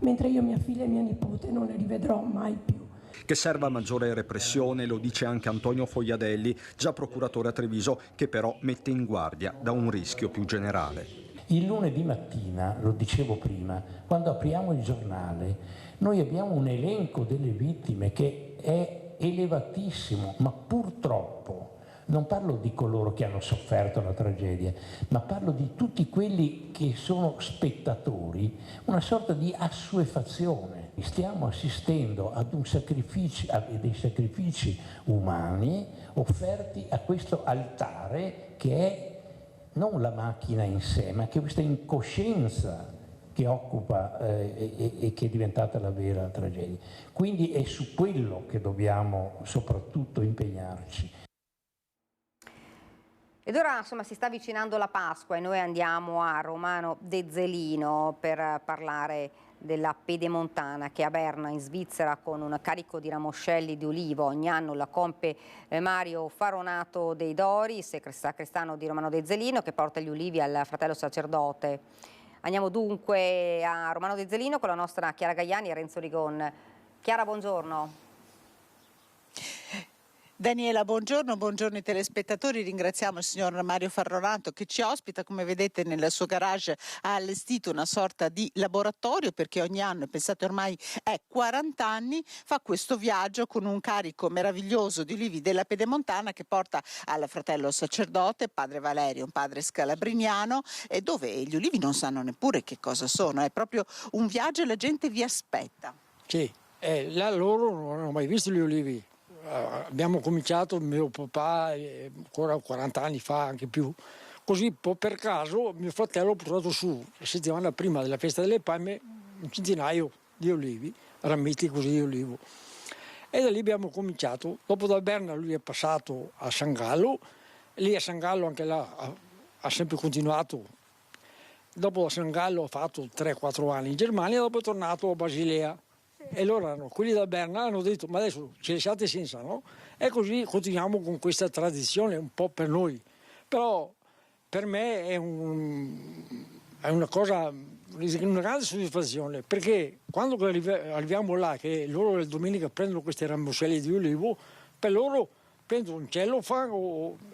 mentre io mia figlia e mia nipote non le rivedrò mai più. Che serva maggiore repressione, lo dice anche Antonio Fogliadelli, già procuratore a Treviso, che però mette in guardia da un rischio più generale. Il lunedì mattina, lo dicevo prima, quando apriamo il giornale, noi abbiamo un elenco delle vittime che è elevatissimo, ma purtroppo non parlo di coloro che hanno sofferto la tragedia, ma parlo di tutti quelli che sono spettatori, una sorta di assuefazione. Stiamo assistendo ad dei sacrifici umani offerti a questo altare che è non la macchina in sé, ma che questa incoscienza che occupa e che è diventata la vera tragedia. Quindi è su quello che dobbiamo soprattutto impegnarci. Ed ora insomma si sta avvicinando la Pasqua e noi andiamo a Romano Dezzelino per parlare della Pedemontana che a Berna in Svizzera con un carico di ramoscelli di ulivo ogni anno la compie Mario Faronato dei Dori, sacrestano di Romano Dezzelino, che porta gli ulivi al fratello sacerdote. Andiamo dunque a Romano Dezzelino con la nostra Chiara Gaiani e Renzo Rigon. Chiara, buongiorno. Daniela, buongiorno ai telespettatori, ringraziamo il signor Mario Faronato che ci ospita. Come vedete nel suo garage ha allestito una sorta di laboratorio perché ogni anno, pensate ormai è 40 anni, fa questo viaggio con un carico meraviglioso di ulivi della Pedemontana che porta al fratello sacerdote, padre Valerio, un padre scalabriniano, dove gli ulivi non sanno neppure che cosa sono, è proprio un viaggio e la gente vi aspetta. Sì, là loro non hanno mai visto gli ulivi. Abbiamo cominciato, mio papà, ancora 40 anni fa, anche più, così per caso mio fratello ha portato su, la settimana prima della festa delle palme, un centinaio di olivi, ramiti così di olivo. E da lì abbiamo cominciato. Dopo da Berna lui è passato a San Gallo, lì a San Gallo anche là ha sempre continuato. Dopo da San Gallo ha fatto 3-4 anni in Germania, dopo è tornato a Basilea E allora quelli da Berna hanno detto ma adesso ci lasciate senza, no? E così continuiamo con questa tradizione un po' per noi. Però per me è una cosa, una grande soddisfazione, perché quando arriviamo là, che loro la domenica prendono queste ramoscelli di ulivo, per loro prendono un cielo,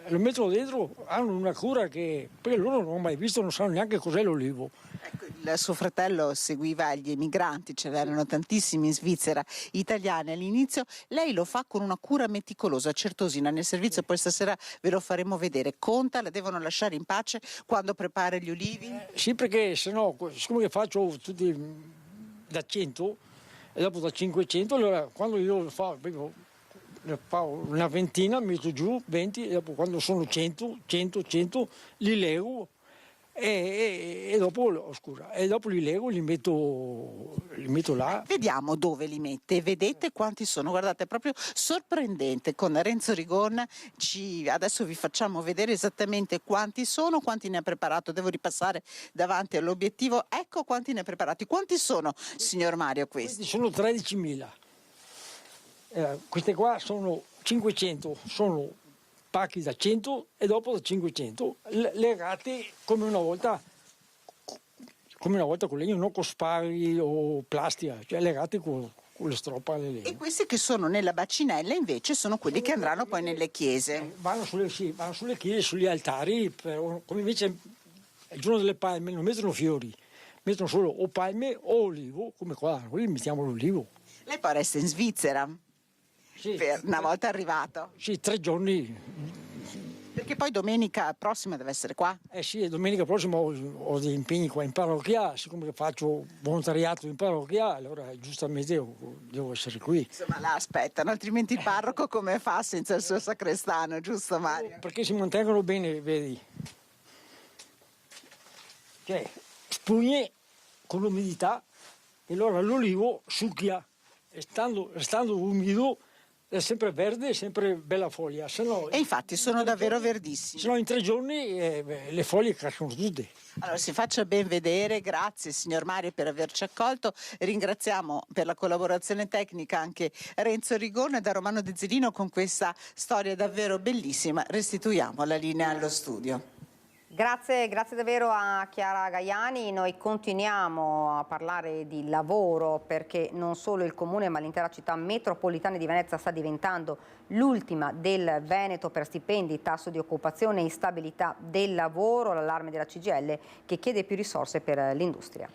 lo mettono dentro, hanno una cura che perché loro non hanno mai visto, non sanno neanche cos'è l'olivo. Ecco, il suo fratello seguiva gli emigranti, ce n'erano tantissimi in Svizzera, italiani all'inizio. Lei lo fa con una cura meticolosa, certosina, nel servizio poi stasera ve lo faremo vedere. Conta, la devono lasciare in pace quando prepara gli ulivi? Sì, perché sennò, siccome faccio tutti da 100 e dopo da 500, allora quando io ne fa una ventina, metto giù 20 e dopo quando sono 100 li lego e dopo, scusa, e dopo li lego, li metto là. Vediamo dove li mette, vedete quanti sono, guardate, è proprio sorprendente. Con Renzo Rigon adesso vi facciamo vedere esattamente quanti sono, quanti ne ha preparato. Devo ripassare davanti all'obiettivo. Ecco quanti ne ha preparati. Quanti sono, signor Mario, questi? Questi sono 13.000. Queste qua sono 500, sono pacchi da 100 e dopo da 500, legati come una volta con legno, non con spari o plastica, cioè legati con le stroppa alle legno. E questi che sono nella bacinella invece sono quelli che andranno poi nelle chiese? Vanno sulle chiese, sugli altari, come invece il giorno delle palme non mettono fiori, mettono solo o palme o olivo, come qua, qui mettiamo l'olivo. Lei poi resta in Svizzera? Sì. Una volta arrivato? Sì, 3 giorni. Perché poi domenica prossima deve essere qua? Sì, domenica prossima ho degli impegni qua in parrocchia, siccome faccio volontariato in parrocchia, allora giustamente devo essere qui. Insomma, là aspettano, altrimenti il parroco come fa senza il suo sacrestano, giusto Mario? Perché si mantengono bene, vedi? Cioè, spugne con l'umidità e allora l'olivo succhia, e restando umido è sempre verde, sempre bella foglia. E infatti sono davvero verdissimi. Se no in 3 giorni le foglie crescono tutte. Allora si faccia ben vedere, grazie signor Mario per averci accolto, ringraziamo per la collaborazione tecnica anche Renzo Rigone da Romano De Zerino con questa storia davvero bellissima. Restituiamo la linea allo studio. Grazie davvero a Chiara Gaiani. Noi continuiamo a parlare di lavoro perché non solo il Comune ma l'intera città metropolitana di Venezia sta diventando l'ultima del Veneto per stipendi, tasso di occupazione e instabilità del lavoro, l'allarme della CGIL che chiede più risorse per l'industria.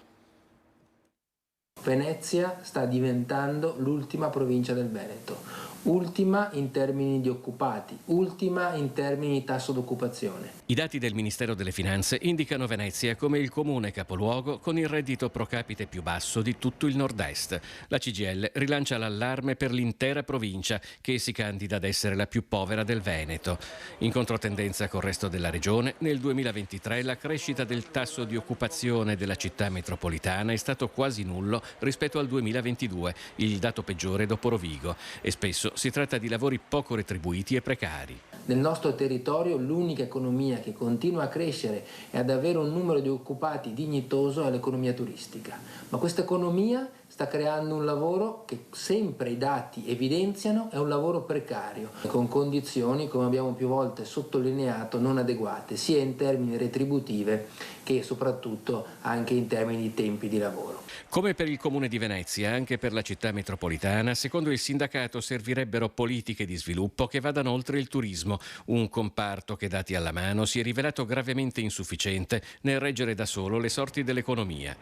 Venezia sta diventando l'ultima provincia del Veneto, ultima in termini di occupati, ultima in termini di tasso d'occupazione. I dati del Ministero delle Finanze indicano Venezia come il comune capoluogo con il reddito pro capite più basso di tutto il nord-est. La CGIL rilancia l'allarme per l'intera provincia che si candida ad essere la più povera del Veneto. In controtendenza col resto della regione, nel 2023 la crescita del tasso di occupazione della città metropolitana è stato quasi nullo rispetto al 2022, il dato peggiore dopo Rovigo, e spesso si tratta di lavori poco retribuiti e precari. Nel nostro territorio l'unica economia che continua a crescere e ad avere un numero di occupati dignitoso è l'economia turistica. Ma questa economia sta creando un lavoro che sempre i dati evidenziano è un lavoro precario, con condizioni, come abbiamo più volte sottolineato, non adeguate, sia in termini retributive che soprattutto anche in termini di tempi di lavoro. Come per il Comune di Venezia, anche per la città metropolitana, secondo il sindacato servirebbero politiche di sviluppo che vadano oltre il turismo, un comparto che, dati alla mano, si è rivelato gravemente insufficiente nel reggere da solo le sorti dell'economia.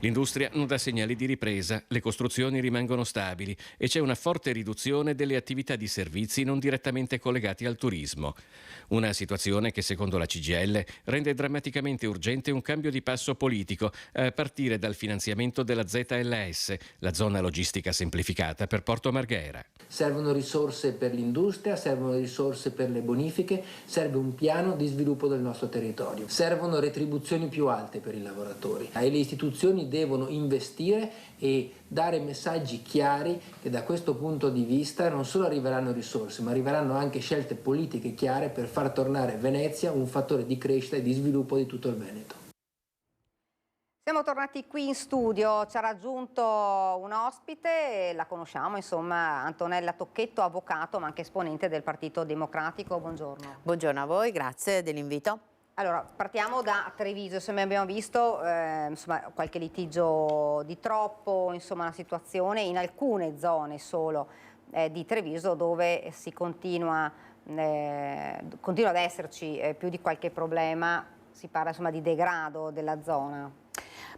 L'industria non dà segnali di ripresa, le costruzioni rimangono stabili e c'è una forte riduzione delle attività di servizi non direttamente collegati al turismo. Una situazione che, secondo la CGIL, rende drammaticamente urgente un cambio di passo politico, a partire dal finanziamento della ZLS, la zona logistica semplificata per Porto Marghera. Servono risorse per l'industria, servono risorse per le bonifiche, serve un piano di sviluppo del nostro territorio. Servono retribuzioni più alte per i lavoratori e le istituzioni devono investire e dare messaggi chiari che da questo punto di vista non solo arriveranno risorse, ma arriveranno anche scelte politiche chiare per far tornare Venezia un fattore di crescita e di sviluppo di tutto il Veneto. Siamo tornati qui in studio, ci ha raggiunto un ospite, la conosciamo, insomma, Antonella Tocchetto, avvocato ma anche esponente del Partito Democratico. Buongiorno. Buongiorno a voi, grazie dell'invito. Allora, partiamo da Treviso. Insomma, abbiamo visto insomma, qualche litigio di troppo, insomma una situazione in alcune zone solo di Treviso dove si continua ad esserci più di qualche problema, si parla insomma di degrado della zona.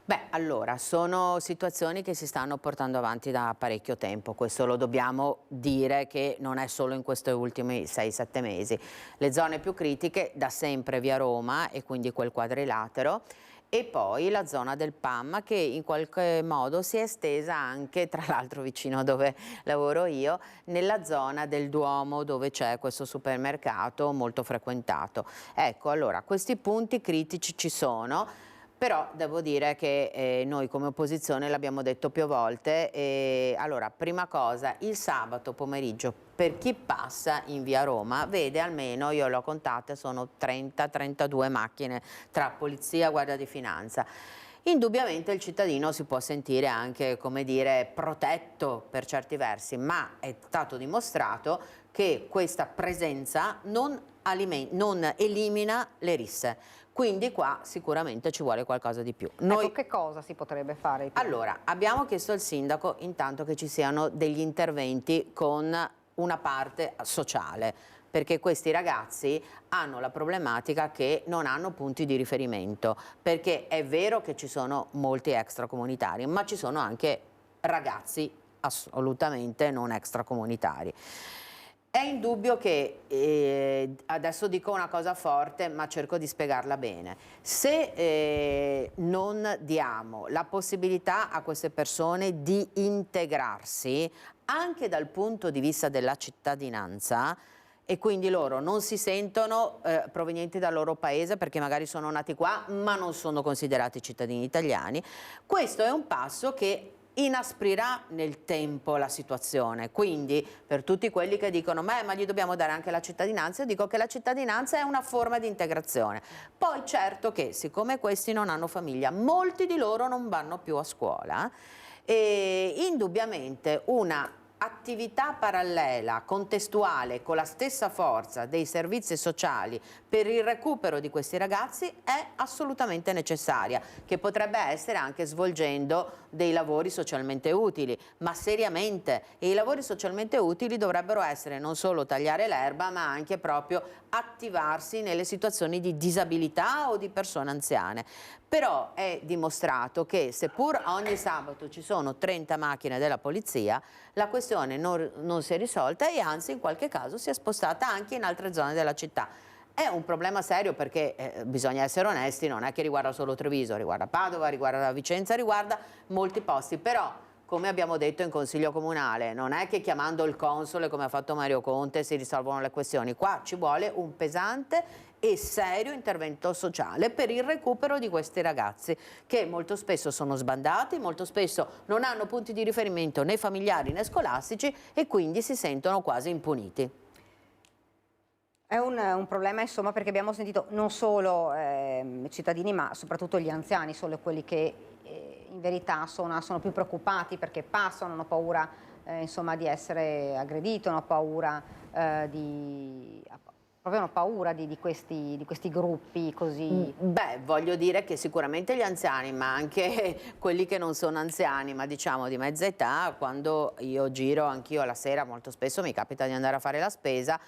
Beh, allora, sono situazioni che si stanno portando avanti da parecchio tempo, questo lo dobbiamo dire, che non è solo in questi ultimi 6-7 mesi. Le zone più critiche da sempre via Roma e quindi quel quadrilatero, e poi la zona del PAM che in qualche modo si è estesa anche, tra l'altro vicino dove lavoro io, nella zona del Duomo dove c'è questo supermercato molto frequentato. Ecco, allora, questi punti critici ci sono. Però devo dire che noi come opposizione l'abbiamo detto più volte. Allora, prima cosa, il sabato pomeriggio per chi passa in via Roma vede almeno, io le ho contate, sono 30-32 macchine tra polizia e guardia di finanza. Indubbiamente il cittadino si può sentire anche, come dire, protetto per certi versi, ma è stato dimostrato che questa presenza non elimina le risse. Quindi qua sicuramente ci vuole qualcosa di più. Ecco, che cosa si potrebbe fare? Allora, abbiamo chiesto al sindaco intanto che ci siano degli interventi con una parte sociale, perché questi ragazzi hanno la problematica che non hanno punti di riferimento, perché è vero che ci sono molti extracomunitari, ma ci sono anche ragazzi assolutamente non extracomunitari. È indubbio che, adesso dico una cosa forte ma cerco di spiegarla bene, se non diamo la possibilità a queste persone di integrarsi anche dal punto di vista della cittadinanza, e quindi loro non si sentono provenienti dal loro paese perché magari sono nati qua ma non sono considerati cittadini italiani, questo è un passo che inasprirà nel tempo la situazione. Quindi per tutti quelli che dicono ma gli dobbiamo dare anche la cittadinanza, io dico che la cittadinanza è una forma di integrazione. Poi certo che siccome questi non hanno famiglia, molti di loro non vanno più a scuola e indubbiamente una attività parallela, contestuale, con la stessa forza dei servizi sociali per il recupero di questi ragazzi è assolutamente necessaria, che potrebbe essere anche svolgendo dei lavori socialmente utili, ma seriamente. E i lavori socialmente utili dovrebbero essere non solo tagliare l'erba, ma anche proprio attivarsi nelle situazioni di disabilità o di persone anziane. Però è dimostrato che seppur ogni sabato ci sono 30 macchine della polizia, la questione non si è risolta e anzi in qualche caso si è spostata anche in altre zone della città. È un problema serio perché bisogna essere onesti, non è che riguarda solo Treviso, riguarda Padova, riguarda Vicenza, riguarda molti posti, però come abbiamo detto in Consiglio Comunale, non è che chiamando il console come ha fatto Mario Conte si risolvono le questioni, qua ci vuole un pesante e serio intervento sociale per il recupero di questi ragazzi che molto spesso sono sbandati, molto spesso non hanno punti di riferimento né familiari né scolastici e quindi si sentono quasi impuniti. È un problema insomma perché abbiamo sentito non solo cittadini ma soprattutto gli anziani sono quelli che in verità sono più preoccupati perché passano, hanno paura insomma di essere aggrediti, hanno paura di questi gruppi così. Beh, voglio dire che sicuramente gli anziani, ma anche quelli che non sono anziani, ma diciamo di mezza età, quando io giro anch'io la sera, molto spesso mi capita di andare a fare la spesa,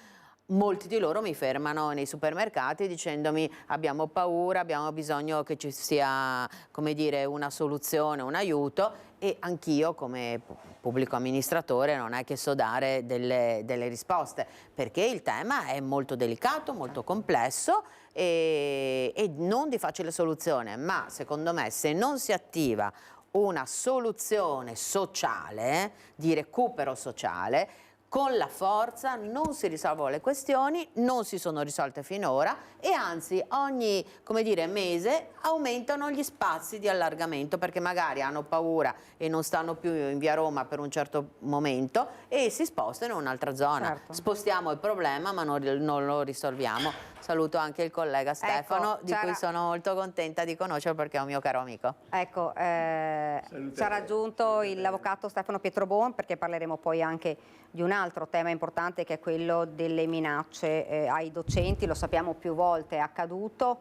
molti di loro mi fermano nei supermercati dicendomi abbiamo paura, abbiamo bisogno che ci sia, come dire, una soluzione, un aiuto, e anch'io come pubblico amministratore non è che so dare delle risposte perché il tema è molto delicato, molto complesso e non di facile soluzione, ma secondo me se non si attiva una soluzione sociale, di recupero sociale, con la forza non si risolvono le questioni, non si sono risolte finora e anzi ogni, come dire, mese aumentano gli spazi di allargamento perché magari hanno paura e non stanno più in via Roma per un certo momento e si spostano in un'altra zona. Certo. Spostiamo il problema ma non lo risolviamo. Saluto anche il collega Stefano, di cui sono molto contenta di conoscerlo perché è un mio caro amico. Ecco, ci ha raggiunto l'avvocato Stefano Pietrobon perché parleremo poi anche di un altro tema importante che è quello delle minacce ai docenti, lo sappiamo più volte è accaduto,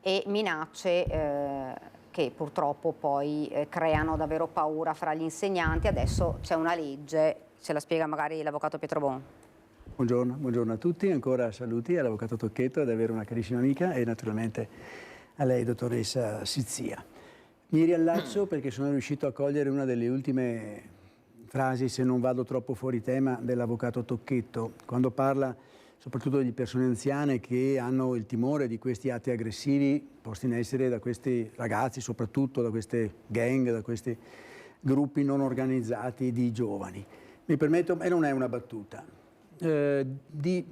e minacce che purtroppo poi creano davvero paura fra gli insegnanti. Adesso c'è una legge, ce la spiega magari l'avvocato Pietrobon. Buongiorno a tutti, ancora saluti all'avvocato Tocchetto, ad avere una carissima amica e naturalmente a lei, dottoressa Sizia. Mi riallaccio perché sono riuscito a cogliere una delle ultime frasi, se non vado troppo fuori tema, dell'avvocato Tocchetto, quando parla soprattutto di persone anziane che hanno il timore di questi atti aggressivi posti in essere da questi ragazzi, soprattutto da queste gang, da questi gruppi non organizzati di giovani. Mi permetto, e non è una battuta, di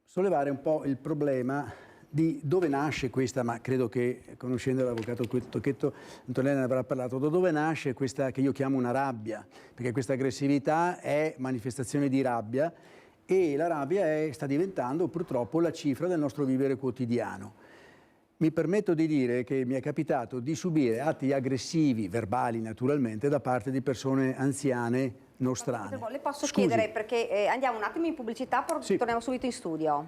sollevare un po' il problema di dove nasce questa, ma credo che conoscendo l'avvocato Tocchetto Antonella ne avrà parlato, da dove nasce questa che io chiamo una rabbia, perché questa aggressività è manifestazione di rabbia e la rabbia sta diventando purtroppo la cifra del nostro vivere quotidiano. Mi permetto di dire che mi è capitato di subire atti aggressivi, verbali naturalmente, da parte di persone anziane nostrane. Le posso chiedere, perché andiamo un attimo in pubblicità, però torniamo subito in studio.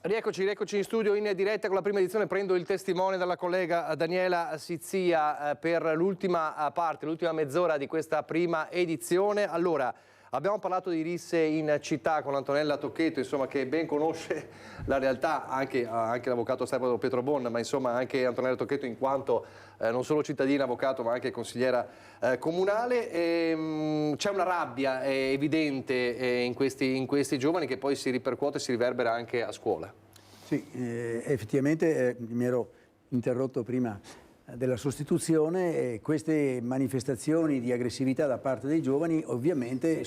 Rieccoci in studio in diretta con la prima edizione. Prendo il testimone dalla collega Daniela Sizia per l'ultima parte, l'ultima mezz'ora di questa prima edizione. Allora, abbiamo parlato di risse in città con Antonella Tocchetto, insomma, che ben conosce la realtà, anche l'avvocato Stefano Pietrobon, ma insomma anche Antonella Tocchetto in quanto non solo cittadina, avvocato, ma anche consigliera comunale. C'è una rabbia evidente in questi giovani che poi si ripercuote e si riverbera anche a scuola. Sì, effettivamente mi ero interrotto prima della sostituzione e queste manifestazioni di aggressività da parte dei giovani ovviamente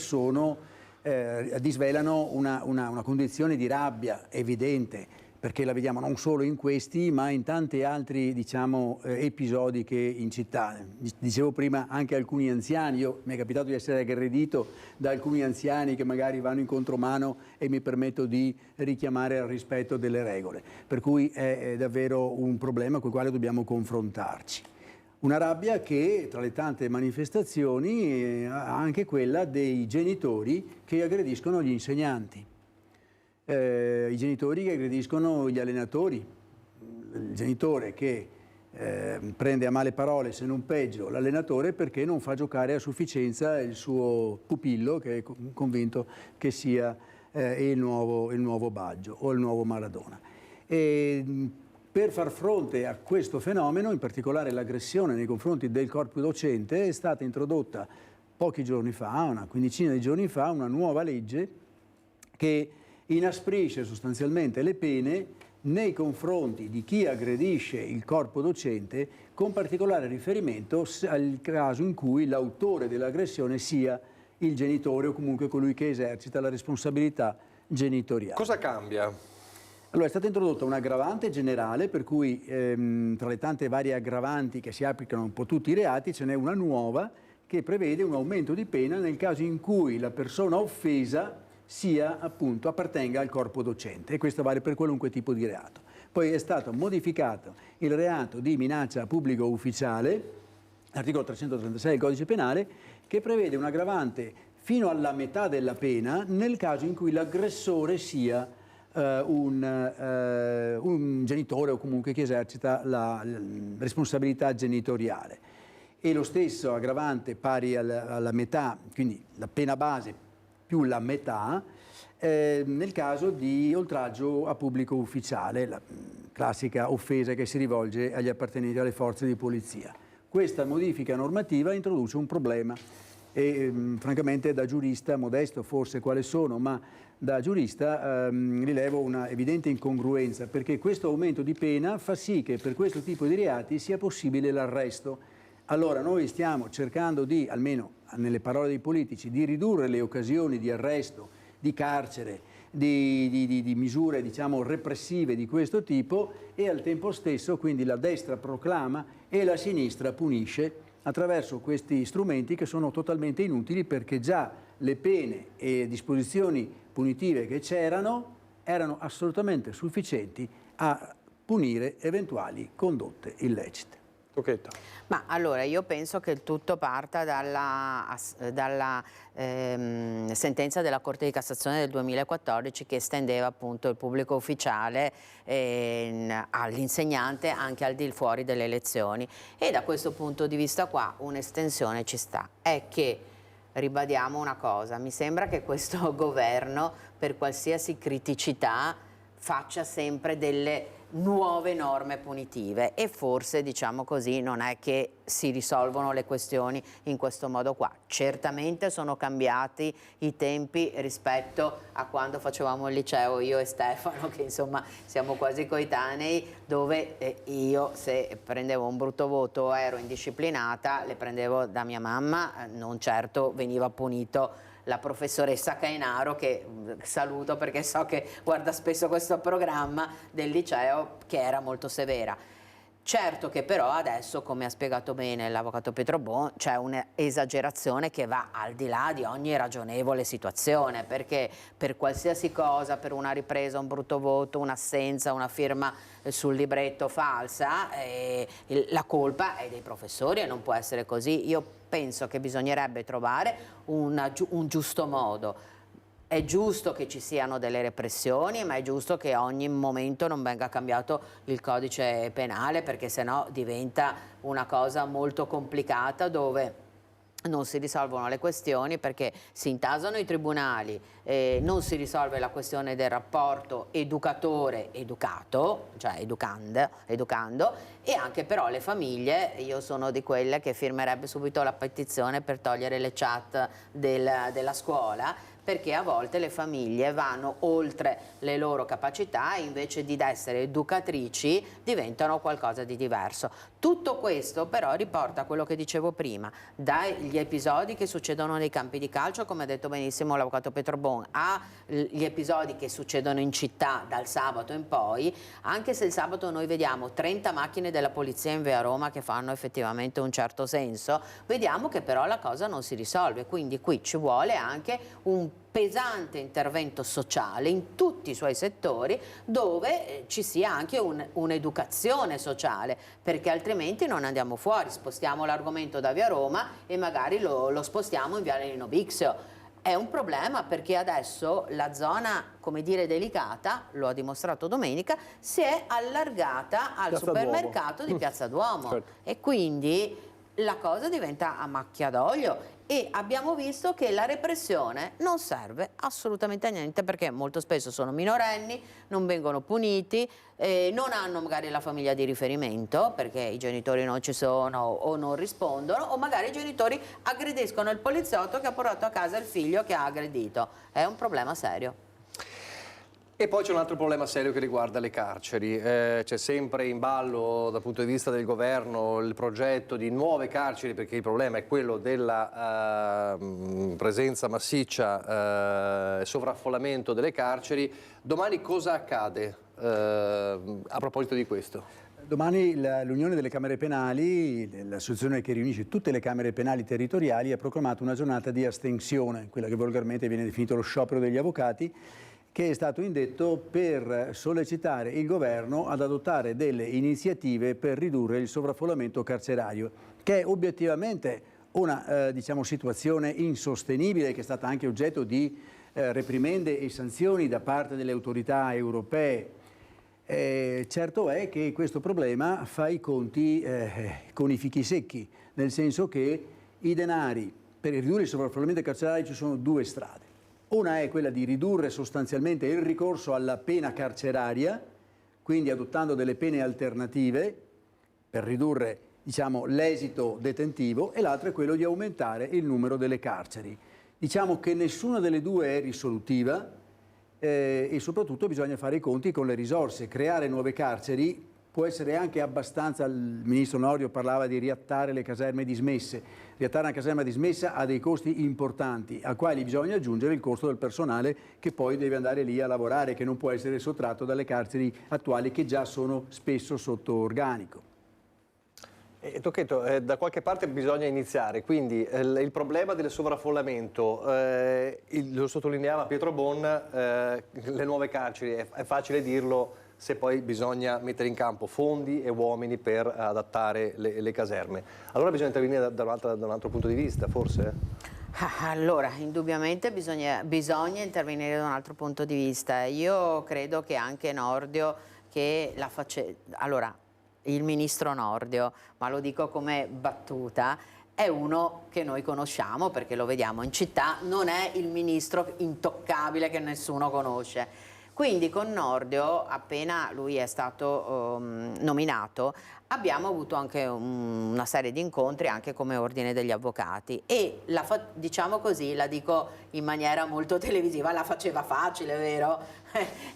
disvelano una condizione di rabbia evidente, perché la vediamo non solo in questi ma in tanti altri, diciamo, episodi che in città. Dicevo prima anche alcuni anziani, mi è capitato di essere aggredito da alcuni anziani che magari vanno in contromano e mi permetto di richiamare al rispetto delle regole, per cui è davvero un problema con il quale dobbiamo confrontarci. Una rabbia che tra le tante manifestazioni ha anche quella dei genitori che aggrediscono gli insegnanti. I genitori che aggrediscono gli allenatori, il genitore che prende a male parole, se non peggio, l'allenatore perché non fa giocare a sufficienza il suo pupillo, che è convinto che sia il nuovo Baggio o il nuovo Maradona. E per far fronte a questo fenomeno, in particolare l'aggressione nei confronti del corpo docente, è stata introdotta pochi giorni fa, una quindicina di giorni fa, una nuova legge che inasprisce sostanzialmente le pene nei confronti di chi aggredisce il corpo docente, con particolare riferimento al caso in cui l'autore dell'aggressione sia il genitore o comunque colui che esercita la responsabilità genitoriale. Cosa cambia? Allora, è stata introdotta un'aggravante generale, per cui tra le tante varie aggravanti che si applicano un po' tutti i reati, ce n'è una nuova che prevede un aumento di pena nel caso in cui la persona offesa appartenga al corpo docente, e questo vale per qualunque tipo di reato. Poi è stato modificato il reato di minaccia a pubblico ufficiale, articolo 336 del codice penale, che prevede un aggravante fino alla metà della pena nel caso in cui l'aggressore sia un genitore o comunque chi esercita la responsabilità genitoriale. E lo stesso aggravante pari alla metà, quindi la pena base più la metà, nel caso di oltraggio a pubblico ufficiale, la classica offesa che si rivolge agli appartenenti alle forze di polizia. Questa modifica normativa introduce un problema e francamente da giurista, modesto forse quale sono, ma da giurista rilevo una evidente incongruenza, perché questo aumento di pena fa sì che per questo tipo di reati sia possibile l'arresto Allora noi stiamo cercando di, almeno nelle parole dei politici, di ridurre le occasioni di arresto, di carcere, di misure diciamo repressive di questo tipo, e al tempo stesso quindi la destra proclama e la sinistra punisce attraverso questi strumenti che sono totalmente inutili, perché già le pene e disposizioni punitive che c'erano erano assolutamente sufficienti a punire eventuali condotte illecite. Ma allora io penso che il tutto parta dalla sentenza della Corte di Cassazione del 2014 che estendeva appunto il pubblico ufficiale all'insegnante anche al di fuori delle lezioni, e da questo punto di vista qua un'estensione ci sta. È che, ribadiamo una cosa, mi sembra che questo governo per qualsiasi criticità faccia sempre delle nuove norme punitive, e forse, diciamo così, non è che si risolvono le questioni in questo modo qua. Certamente sono cambiati i tempi rispetto a quando facevamo il liceo io e Stefano, che insomma siamo quasi coetanei, dove io se prendevo un brutto voto o ero indisciplinata le prendevo da mia mamma, non certo veniva punito la professoressa Cainaro, che saluto perché so che guarda spesso questo programma del liceo, che era molto severa. Certo che però adesso, come ha spiegato bene l'avvocato Pietrobon, c'è un'esagerazione che va al di là di ogni ragionevole situazione, perché per qualsiasi cosa, per una ripresa, un brutto voto, un'assenza, una firma sul libretto falsa, la colpa è dei professori e non può essere così. Io penso che bisognerebbe trovare un giusto modo. È giusto che ci siano delle repressioni, ma è giusto che a ogni momento non venga cambiato il codice penale, perché sennò diventa una cosa molto complicata dove non si risolvono le questioni, perché si intasano i tribunali, non si risolve la questione del rapporto educatore-educato, cioè educando, e anche però le famiglie. Io sono di quelle che firmerebbe subito la petizione per togliere le chat della scuola, perché a volte le famiglie vanno oltre le loro capacità e invece di essere educatrici diventano qualcosa di diverso. Tutto questo però riporta a quello che dicevo prima, dagli episodi che succedono nei campi di calcio, come ha detto benissimo l'avvocato Pietrobon, agli episodi che succedono in città dal sabato in poi. Anche se il sabato noi vediamo 30 macchine della polizia in via Roma che fanno effettivamente un certo senso, vediamo che però la cosa non si risolve, quindi qui ci vuole anche un pesante intervento sociale in tutti i suoi settori, dove ci sia anche un'educazione sociale, perché altrimenti non andiamo fuori, spostiamo l'argomento da via Roma e magari lo spostiamo in viale Lino Bixio. È un problema, perché adesso la zona, come dire, delicata, lo ha dimostrato domenica, si è allargata al supermercato di Piazza Duomo. Certo. E quindi la cosa diventa a macchia d'olio, e abbiamo visto che la repressione non serve assolutamente a niente, perché molto spesso sono minorenni, non vengono puniti, non hanno magari la famiglia di riferimento perché i genitori non ci sono o non rispondono, o magari i genitori aggrediscono il poliziotto che ha portato a casa il figlio che ha aggredito. È un problema serio. E poi c'è un altro problema serio che riguarda le carceri. C'è sempre in ballo dal punto di vista del governo il progetto di nuove carceri, perché il problema è quello della presenza massiccia e sovraffollamento delle carceri. Domani cosa accade a proposito di questo? Domani l'Unione delle Camere Penali, l'associazione che riunisce tutte le Camere Penali territoriali, ha proclamato una giornata di astensione, quella che volgarmente viene definito lo sciopero degli avvocati, che è stato indetto per sollecitare il governo ad adottare delle iniziative per ridurre il sovraffollamento carcerario, che è obiettivamente una situazione insostenibile, che è stata anche oggetto di reprimende e sanzioni da parte delle autorità europee. Certo è che questo problema fa i conti con i fichi secchi, nel senso che i denari per ridurre il sovraffollamento carcerario ci sono due strade. Una è quella di ridurre sostanzialmente il ricorso alla pena carceraria, quindi adottando delle pene alternative per ridurre l'esito detentivo, e l'altra è quello di aumentare il numero delle carceri. Diciamo che nessuna delle due è risolutiva e soprattutto bisogna fare i conti con le risorse. Creare nuove carceri può essere anche abbastanza, il ministro Nordio parlava di riattare le caserme dismesse. Riattare una caserma dismessa ha dei costi importanti, a quali bisogna aggiungere il costo del personale che poi deve andare lì a lavorare, che non può essere sottratto dalle carceri attuali che già sono spesso sotto organico. Tocchetto, da qualche parte bisogna iniziare, quindi il problema del sovraffollamento, lo sottolineava Pietro Bon, le nuove carceri, è facile dirlo se poi bisogna mettere in campo fondi e uomini per adattare le caserme. Allora bisogna intervenire da un altro punto di vista, forse? Allora, indubbiamente bisogna intervenire da un altro punto di vista. Io credo che anche Nordio, che la allora, il ministro Nordio, ma lo dico come battuta, è uno che noi conosciamo perché lo vediamo in città, non è il ministro intoccabile che nessuno conosce. Quindi con Nordio, appena lui è stato nominato, abbiamo avuto anche una serie di incontri anche come ordine degli avvocati e diciamo così, la dico in maniera molto televisiva, la faceva facile, vero?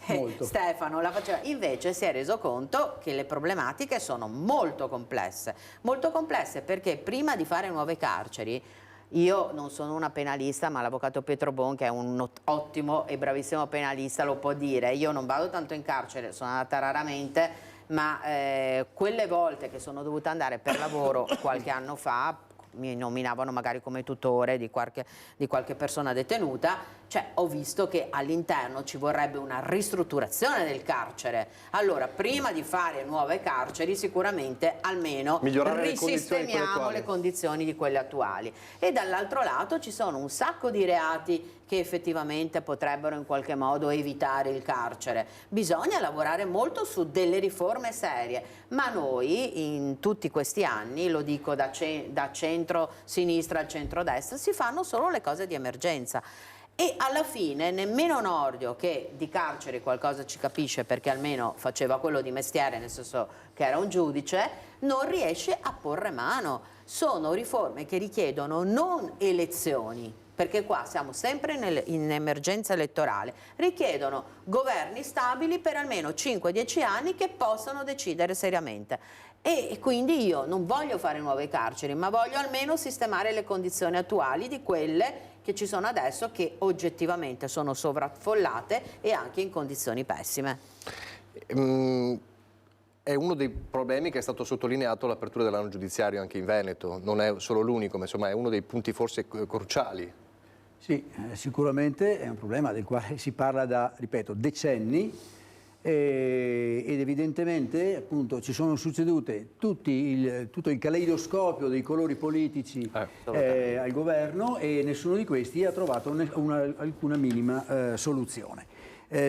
Molto. Stefano la faceva, invece si è reso conto che le problematiche sono molto complesse perché prima di fare nuove carceri, io non sono una penalista, ma l'avvocato Pietro Bon, che è un ottimo e bravissimo penalista, lo può dire. Io non vado tanto in carcere, sono andata raramente, ma quelle volte che sono dovuta andare per lavoro qualche anno fa, mi nominavano magari come tutore di qualche persona detenuta, cioè ho visto che all'interno ci vorrebbe una ristrutturazione del carcere. Allora, prima di fare nuove carceri, sicuramente almeno risistemiamo le condizioni di quelle attuali. E dall'altro lato ci sono un sacco di reati che effettivamente potrebbero in qualche modo evitare il carcere. Bisogna lavorare molto su delle riforme serie, ma noi in tutti questi anni, lo dico da centro-sinistra al centro-destra, si fanno solo le cose di emergenza. E alla fine nemmeno Nordio, che di carcere qualcosa ci capisce perché almeno faceva quello di mestiere, nel senso che era un giudice, non riesce a porre mano. Sono riforme che richiedono non elezioni, perché qua siamo sempre in emergenza elettorale, richiedono governi stabili per almeno 5-10 anni che possano decidere seriamente. E quindi io non voglio fare nuove carceri, ma voglio almeno sistemare le condizioni attuali di quelle che ci sono adesso, che oggettivamente sono sovraffollate e anche in condizioni pessime. È uno dei problemi che è stato sottolineato l'apertura dell'anno giudiziario anche in Veneto, non è solo l'unico, ma insomma è uno dei punti forse cruciali. Sì, sicuramente è un problema del quale si parla da, ripeto, decenni, ed evidentemente appunto ci sono succedute tutto il caleidoscopio dei colori politici al governo e nessuno di questi ha trovato alcuna minima soluzione.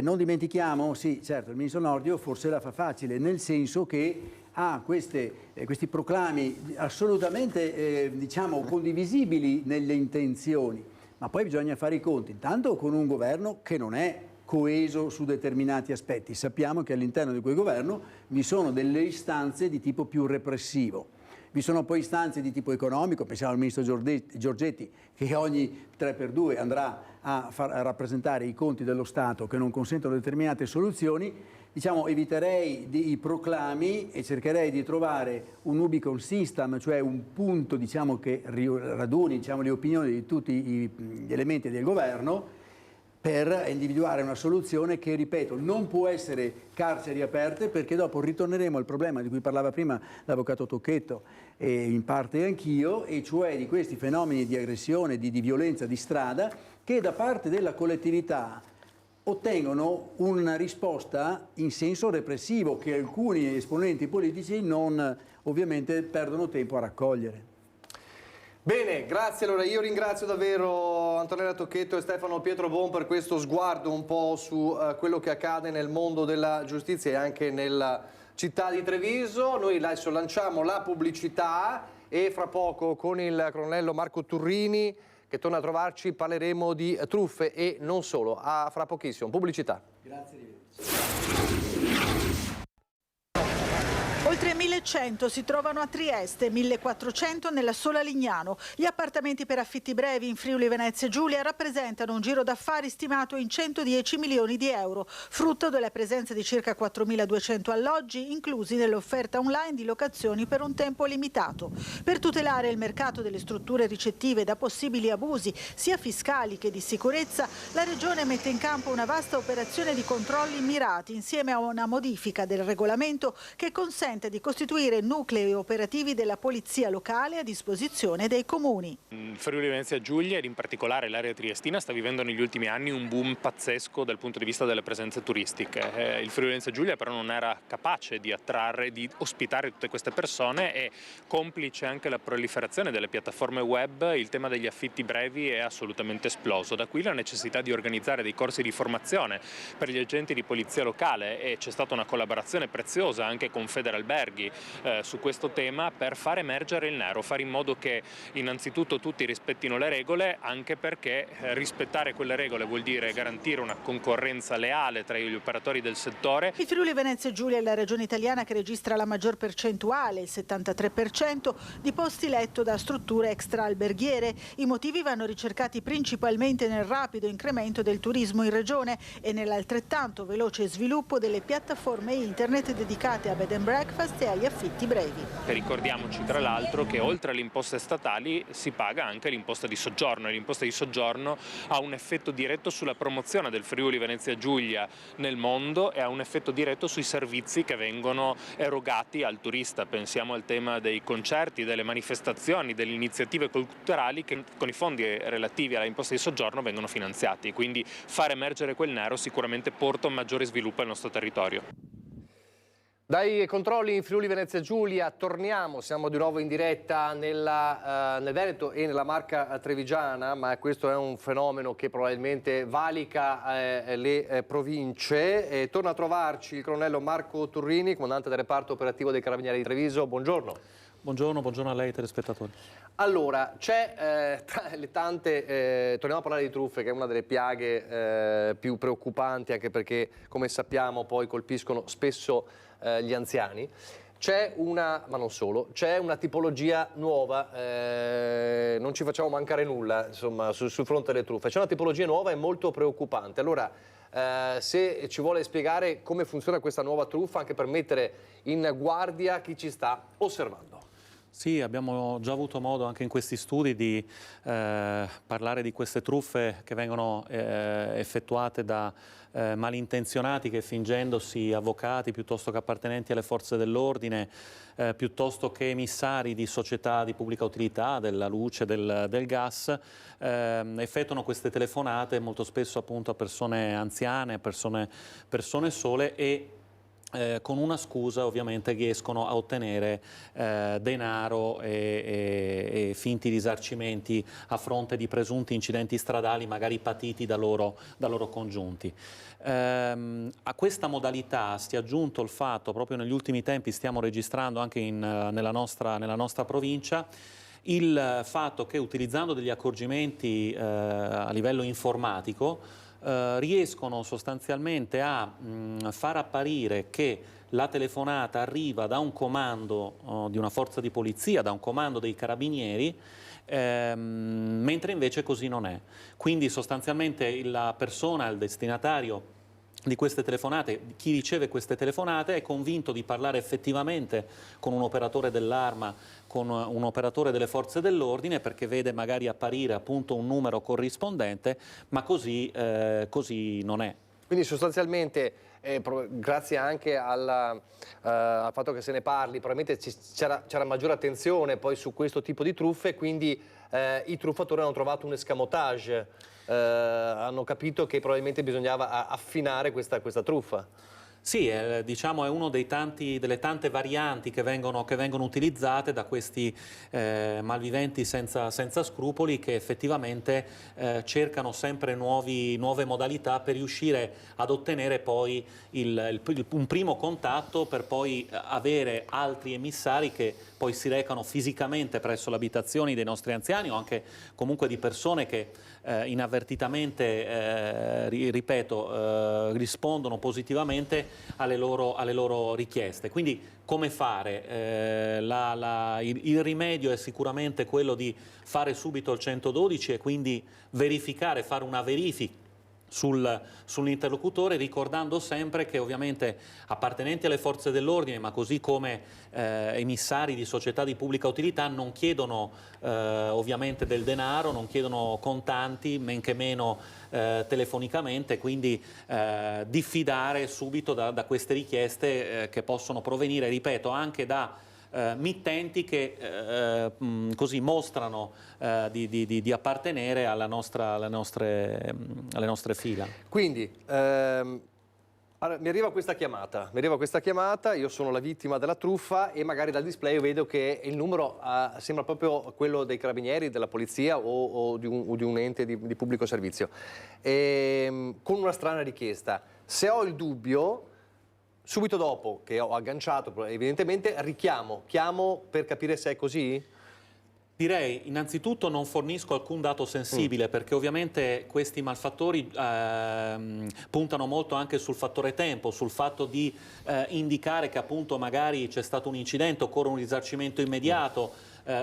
Non dimentichiamo, sì, certo, il ministro Nordio forse la fa facile, nel senso che ha questi proclami assolutamente diciamo condivisibili nelle intenzioni, ma poi bisogna fare i conti intanto con un governo che non è coeso su determinati aspetti. Sappiamo che all'interno di quel governo vi sono delle istanze di tipo più repressivo. Vi sono poi istanze di tipo economico, pensiamo al ministro Giorgetti che ogni 3x2 andrà a rappresentare i conti dello Stato che non consentono determinate soluzioni. Diciamo, eviterei i proclami e cercherei di trovare un ubicon system, cioè un punto diciamo, che raduni diciamo, le opinioni di tutti gli elementi del governo, per individuare una soluzione che, ripeto, non può essere carceri aperte, perché dopo ritorneremo al problema di cui parlava prima l'avvocato Tocchetto e in parte anch'io, e cioè di questi fenomeni di aggressione, di violenza di strada, che da parte della collettività ottengono una risposta in senso repressivo che alcuni esponenti politici non ovviamente perdono tempo a raccogliere. Bene, grazie. Allora io ringrazio davvero Antonella Tocchetto e Stefano Pietro Bon per questo sguardo un po' su quello che accade nel mondo della giustizia e anche nella città di Treviso. Noi adesso lanciamo la pubblicità e fra poco con il colonnello Marco Turrini, che torna a trovarci, parleremo di truffe e non solo. A fra pochissimo. Pubblicità. Grazie. Oltre 1.100 si trovano a Trieste, 1.400 nella sola Lignano. Gli appartamenti per affitti brevi in Friuli Venezia Giulia rappresentano un giro d'affari stimato in 110 milioni di euro, frutto della presenza di circa 4.200 alloggi, inclusi nell'offerta online di locazioni per un tempo limitato. Per tutelare il mercato delle strutture ricettive da possibili abusi, sia fiscali che di sicurezza, la Regione mette in campo una vasta operazione di controlli mirati insieme a una modifica del regolamento che consente di costituire nuclei operativi della polizia locale a disposizione dei comuni. Friuli Venezia Giulia ed in particolare l'area triestina sta vivendo negli ultimi anni un boom pazzesco dal punto di vista delle presenze turistiche. Il Friuli Venezia Giulia però non era capace di attrarre, di ospitare tutte queste persone e, complice anche la proliferazione delle piattaforme web, il tema degli affitti brevi è assolutamente esploso. Da qui la necessità di organizzare dei corsi di formazione per gli agenti di polizia locale, e c'è stata una collaborazione preziosa anche con Federalberghi su questo tema per far emergere il nero, fare in modo che innanzitutto tutti rispettino le regole, anche perché rispettare quelle regole vuol dire garantire una concorrenza leale tra gli operatori del settore. Il Friuli Venezia Giulia è la regione italiana che registra la maggior percentuale, il 73%, di posti letto da strutture extra-alberghiere. I motivi vanno ricercati principalmente nel rapido incremento del turismo in regione e nell'altrettanto veloce sviluppo delle piattaforme internet dedicate a bed and breakfast e agli affitti brevi. E ricordiamoci tra l'altro che oltre alle imposte statali si paga anche l'imposta di soggiorno, e l'imposta di soggiorno ha un effetto diretto sulla promozione del Friuli Venezia Giulia nel mondo e ha un effetto diretto sui servizi che vengono erogati al turista. Pensiamo al tema dei concerti, delle manifestazioni, delle iniziative culturali che con i fondi relativi alla imposta di soggiorno vengono finanziati, quindi far emergere quel nero sicuramente porta un maggiore sviluppo al nostro territorio. Dai controlli in Friuli Venezia Giulia torniamo, siamo di nuovo in diretta nel Veneto e nella Marca Trevigiana, ma questo è un fenomeno che probabilmente valica le province. Torna a trovarci il colonnello Marco Turrini, comandante del reparto operativo dei Carabinieri di Treviso. Buongiorno. Buongiorno a lei telespettatori. Allora, c'è tra le tante, torniamo a parlare di truffe, che è una delle piaghe più preoccupanti, anche perché, come sappiamo, poi colpiscono spesso gli anziani. C'è una, ma non solo, c'è una tipologia nuova, non ci facciamo mancare nulla, insomma, sul fronte delle truffe. C'è una tipologia nuova e molto preoccupante. Allora, se ci vuole spiegare come funziona questa nuova truffa, anche per mettere in guardia chi ci sta osservando. Sì, abbiamo già avuto modo anche in questi studi di parlare di queste truffe che vengono effettuate da malintenzionati che, fingendosi avvocati piuttosto che appartenenti alle forze dell'ordine, piuttosto che emissari di società di pubblica utilità, della luce, del gas, effettuano queste telefonate molto spesso appunto a persone anziane, persone sole, e con una scusa ovviamente riescono a ottenere denaro e finti risarcimenti a fronte di presunti incidenti stradali magari patiti da loro congiunti. A questa modalità si è aggiunto il fatto, proprio negli ultimi tempi stiamo registrando anche nella nostra provincia, il fatto che, utilizzando degli accorgimenti a livello informatico, riescono sostanzialmente a far apparire che la telefonata arriva da un comando di una forza di polizia, da un comando dei carabinieri, mentre invece così non è. Quindi sostanzialmente la persona, il destinatario di queste telefonate, chi riceve queste telefonate, è convinto di parlare effettivamente con un operatore dell'arma, con un operatore delle forze dell'ordine, perché vede magari apparire appunto un numero corrispondente, ma così non è. Quindi sostanzialmente, grazie anche al fatto che se ne parli, probabilmente c'era maggiore attenzione poi su questo tipo di truffe, quindi i truffatori hanno trovato un escamotage, hanno capito che probabilmente bisognava affinare questa truffa. Sì, diciamo è una delle tante varianti che vengono utilizzate da questi malviventi senza scrupoli, che effettivamente cercano sempre nuove modalità per riuscire ad ottenere poi un primo contatto, per poi avere altri emissari che poi si recano fisicamente presso le abitazioni dei nostri anziani, o anche comunque di persone che inavvertitamente, ripeto, rispondono positivamente alle loro richieste. Quindi come fare? Il rimedio è sicuramente quello di fare subito il 112 e quindi verificare, fare una verifica sull'interlocutore, ricordando sempre che ovviamente appartenenti alle forze dell'ordine, ma così come emissari di società di pubblica utilità, non chiedono ovviamente del denaro, non chiedono contanti, men che meno telefonicamente, quindi diffidare subito da queste richieste che possono provenire, ripeto, anche da mittenti che così mostrano di appartenere alle nostre fila. Quindi mi arriva questa chiamata, io sono la vittima della truffa e magari dal display vedo che il numero sembra proprio quello dei carabinieri, della polizia o di un ente di pubblico servizio, con una strana richiesta. Se ho il dubbio, subito dopo che ho agganciato, evidentemente chiamo per capire se è così? Direi innanzitutto non fornisco alcun dato sensibile perché ovviamente questi malfattori puntano molto anche sul fattore tempo, sul fatto di indicare che appunto magari c'è stato un incidente, occorre un risarcimento immediato,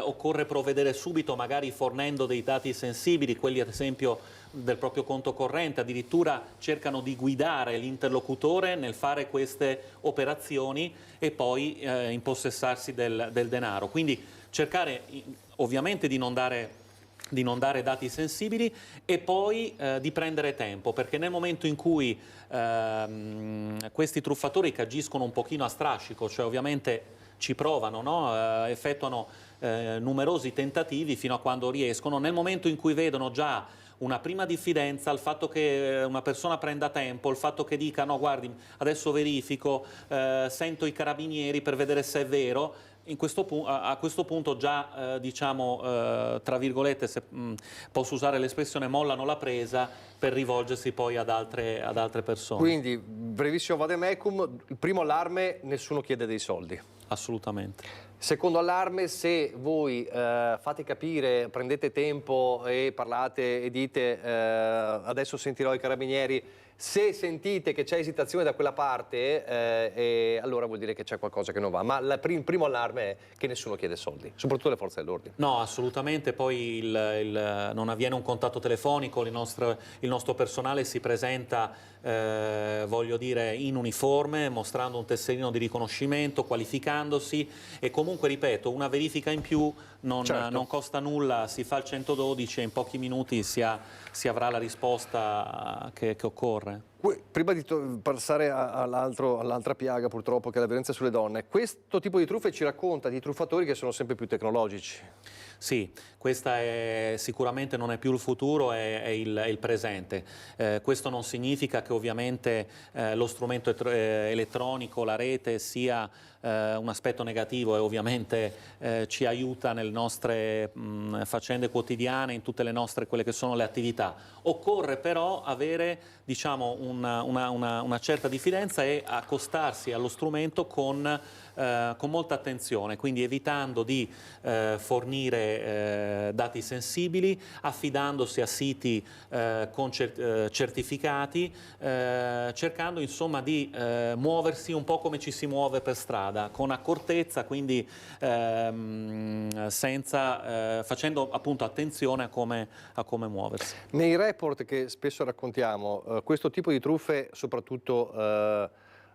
occorre provvedere subito magari fornendo dei dati sensibili, quelli ad esempio del proprio conto corrente, addirittura cercano di guidare l'interlocutore nel fare queste operazioni e poi impossessarsi del denaro. Quindi cercare ovviamente di non dare dati sensibili e poi di prendere tempo, perché nel momento in cui questi truffatori che agiscono un pochino a strascico, cioè ovviamente ci provano, no? Effettuano numerosi tentativi fino a quando riescono, nel momento in cui vedono già una prima diffidenza, il fatto che una persona prenda tempo, il fatto che dica no guardi adesso verifico, sento i carabinieri per vedere se è vero, a questo punto già diciamo tra virgolette, se posso usare l'espressione, mollano la presa per rivolgersi poi ad altre persone. Quindi brevissimo vademecum, il primo allarme, nessuno chiede dei soldi. Assolutamente. Secondo allarme, se voi fate capire, prendete tempo e parlate e dite adesso sentirò i carabinieri, se sentite che c'è esitazione da quella parte, allora vuol dire che c'è qualcosa che non va. Ma il primo allarme è che nessuno chiede soldi, soprattutto le forze dell'ordine. No, assolutamente, poi non avviene un contatto telefonico, il nostro personale si presenta, voglio dire, in uniforme, mostrando un tesserino di riconoscimento, qualificandosi e comunque, ripeto, una verifica in più non costa nulla, si fa il 112 e in pochi minuti si avrà la risposta che occorre. Prima di passare all'altra piaga purtroppo che è la violenza sulle donne, questo tipo di truffe ci racconta di truffatori che sono sempre più tecnologici. Sì, questa sicuramente non è più il futuro, è il presente. Questo non significa che ovviamente lo strumento elettronico, la rete sia un aspetto negativo e ovviamente ci aiuta nelle nostre faccende quotidiane, in tutte le nostre quelle che sono le attività. Occorre però avere, diciamo, una certa diffidenza e accostarsi allo strumento con molta attenzione, quindi evitando di fornire dati sensibili, affidandosi a siti con certificati, cercando insomma di muoversi un po' come ci si muove per strada, con accortezza, quindi facendo appunto attenzione a come muoversi. Nei report che spesso raccontiamo, questo tipo di truffe soprattutto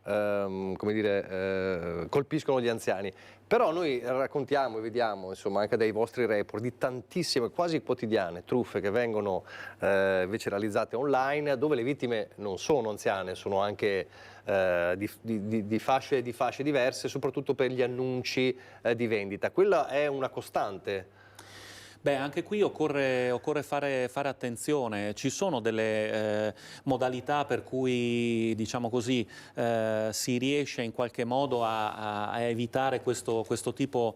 come dire, colpiscono gli anziani, però noi raccontiamo e vediamo insomma anche dai vostri report di tantissime, quasi quotidiane truffe che vengono invece realizzate online, dove le vittime non sono anziane, sono anche di fasce diverse, soprattutto per gli annunci di vendita. Quella è una costante. Beh, anche qui occorre fare attenzione. Ci sono delle modalità per cui, diciamo così, si riesce in qualche modo a evitare questo tipo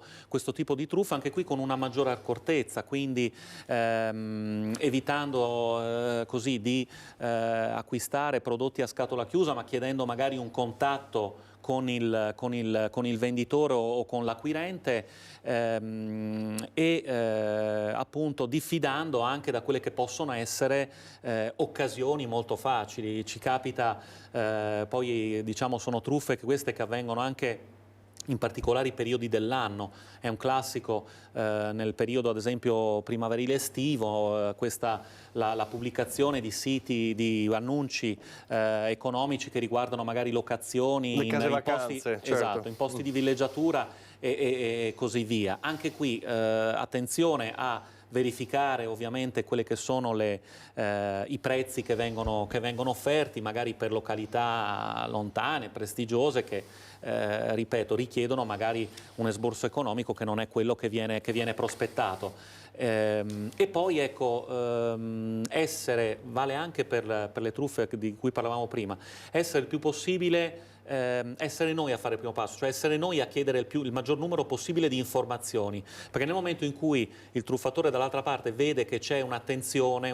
di truffa, anche qui con una maggiore accortezza, quindi evitando così di acquistare prodotti a scatola chiusa, ma chiedendo magari un contatto con il venditore o con l'acquirente appunto diffidando anche da quelle che possono essere occasioni molto facili. Ci capita, poi diciamo sono truffe che queste che avvengono anche in particolari periodi dell'anno. È un classico nel periodo ad esempio primaverile estivo, la pubblicazione di siti, di annunci economici che riguardano magari locazioni, le case vacanze, posti, certo. esatto, in posti di villeggiatura e così via. Anche qui attenzione a verificare ovviamente quelli che sono i prezzi che vengono offerti, magari per località lontane, prestigiose, che ripeto, richiedono magari un esborso economico che non è quello che viene prospettato. E poi ecco, vale anche per le truffe di cui parlavamo prima, essere il più possibile, essere noi a fare il primo passo, cioè essere noi a chiedere il maggior numero possibile di informazioni, perché nel momento in cui il truffatore dall'altra parte vede che c'è un'attenzione,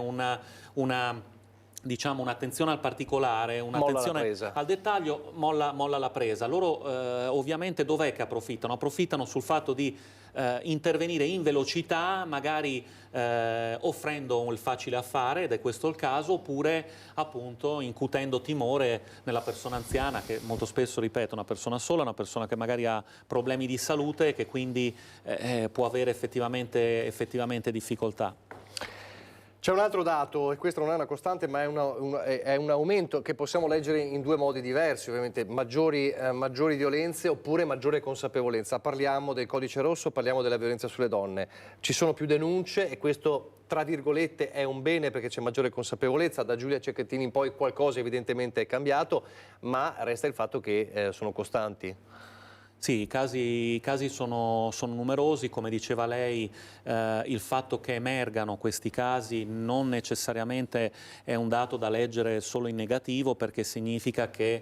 diciamo un'attenzione al particolare, un'attenzione al dettaglio, molla la presa. Loro ovviamente dov'è che approfittano? Approfittano sul fatto di intervenire in velocità, magari offrendo il facile affare, ed è questo il caso, oppure appunto incutendo timore nella persona anziana, che molto spesso, ripeto, è una persona sola, una persona che magari ha problemi di salute e che quindi può avere effettivamente difficoltà. C'è un altro dato, e questo non è una costante, ma è un aumento che possiamo leggere in due modi diversi, ovviamente maggiori violenze oppure maggiore consapevolezza. Parliamo del codice rosso, parliamo della violenza sulle donne. Ci sono più denunce e questo, tra virgolette, è un bene perché c'è maggiore consapevolezza. Da Giulia Cecchettin in poi qualcosa evidentemente è cambiato, ma resta il fatto che sono costanti. Sì, i casi sono numerosi, come diceva lei, il fatto che emergano questi casi non necessariamente è un dato da leggere solo in negativo, perché significa che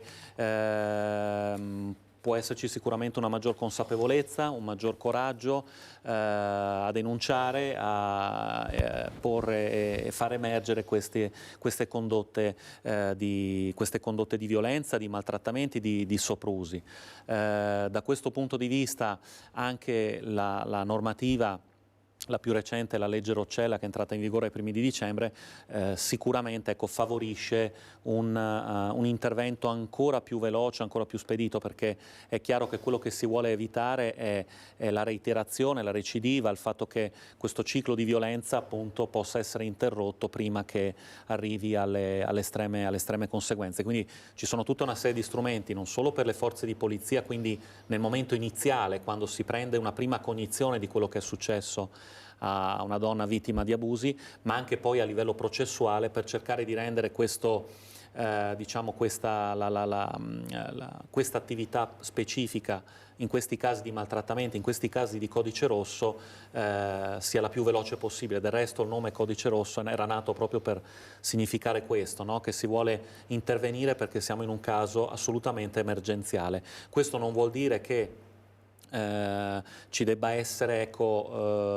può esserci sicuramente una maggior consapevolezza, un maggior coraggio a denunciare, a porre e far emergere queste condotte di violenza, di maltrattamenti, di soprusi. Da questo punto di vista anche la normativa, la più recente, la legge Roccella, che è entrata in vigore ai primi di dicembre, sicuramente favorisce un intervento ancora più veloce, ancora più spedito, perché è chiaro che quello che si vuole evitare è la reiterazione, la recidiva, il fatto che questo ciclo di violenza appunto possa essere interrotto prima che arrivi alle estreme conseguenze. Quindi ci sono tutta una serie di strumenti, non solo per le forze di polizia, quindi nel momento iniziale, quando si prende una prima cognizione di quello che è successo a una donna vittima di abusi, ma anche poi a livello processuale, per cercare di rendere diciamo questa attività specifica in questi casi di maltrattamento, in questi casi di codice rosso, sia la più veloce possibile. Del resto il nome codice rosso era nato proprio per significare questo, no? Che si vuole intervenire perché siamo in un caso assolutamente emergenziale. Questo non vuol dire che ci debba essere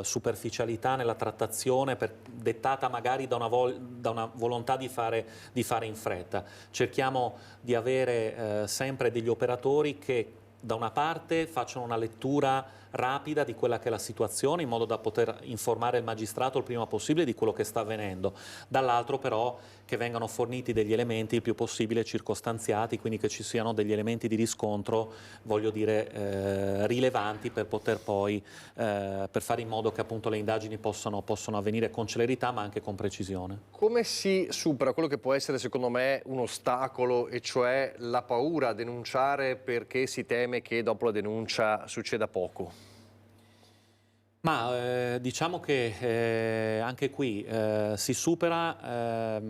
superficialità nella trattazione dettata magari da una volontà di fare in fretta. Cerchiamo di avere sempre degli operatori che da una parte facciano una lettura rapida di quella che è la situazione, in modo da poter informare il magistrato il prima possibile di quello che sta avvenendo, dall'altro però che vengano forniti degli elementi il più possibile circostanziati, quindi che ci siano degli elementi di riscontro, voglio dire, rilevanti, per poter poi per fare in modo che appunto le indagini possano avvenire con celerità ma anche con precisione. Come si supera quello che può essere secondo me un ostacolo, e cioè la paura a denunciare perché si teme che dopo la denuncia succeda poco? Ma diciamo che anche qui si supera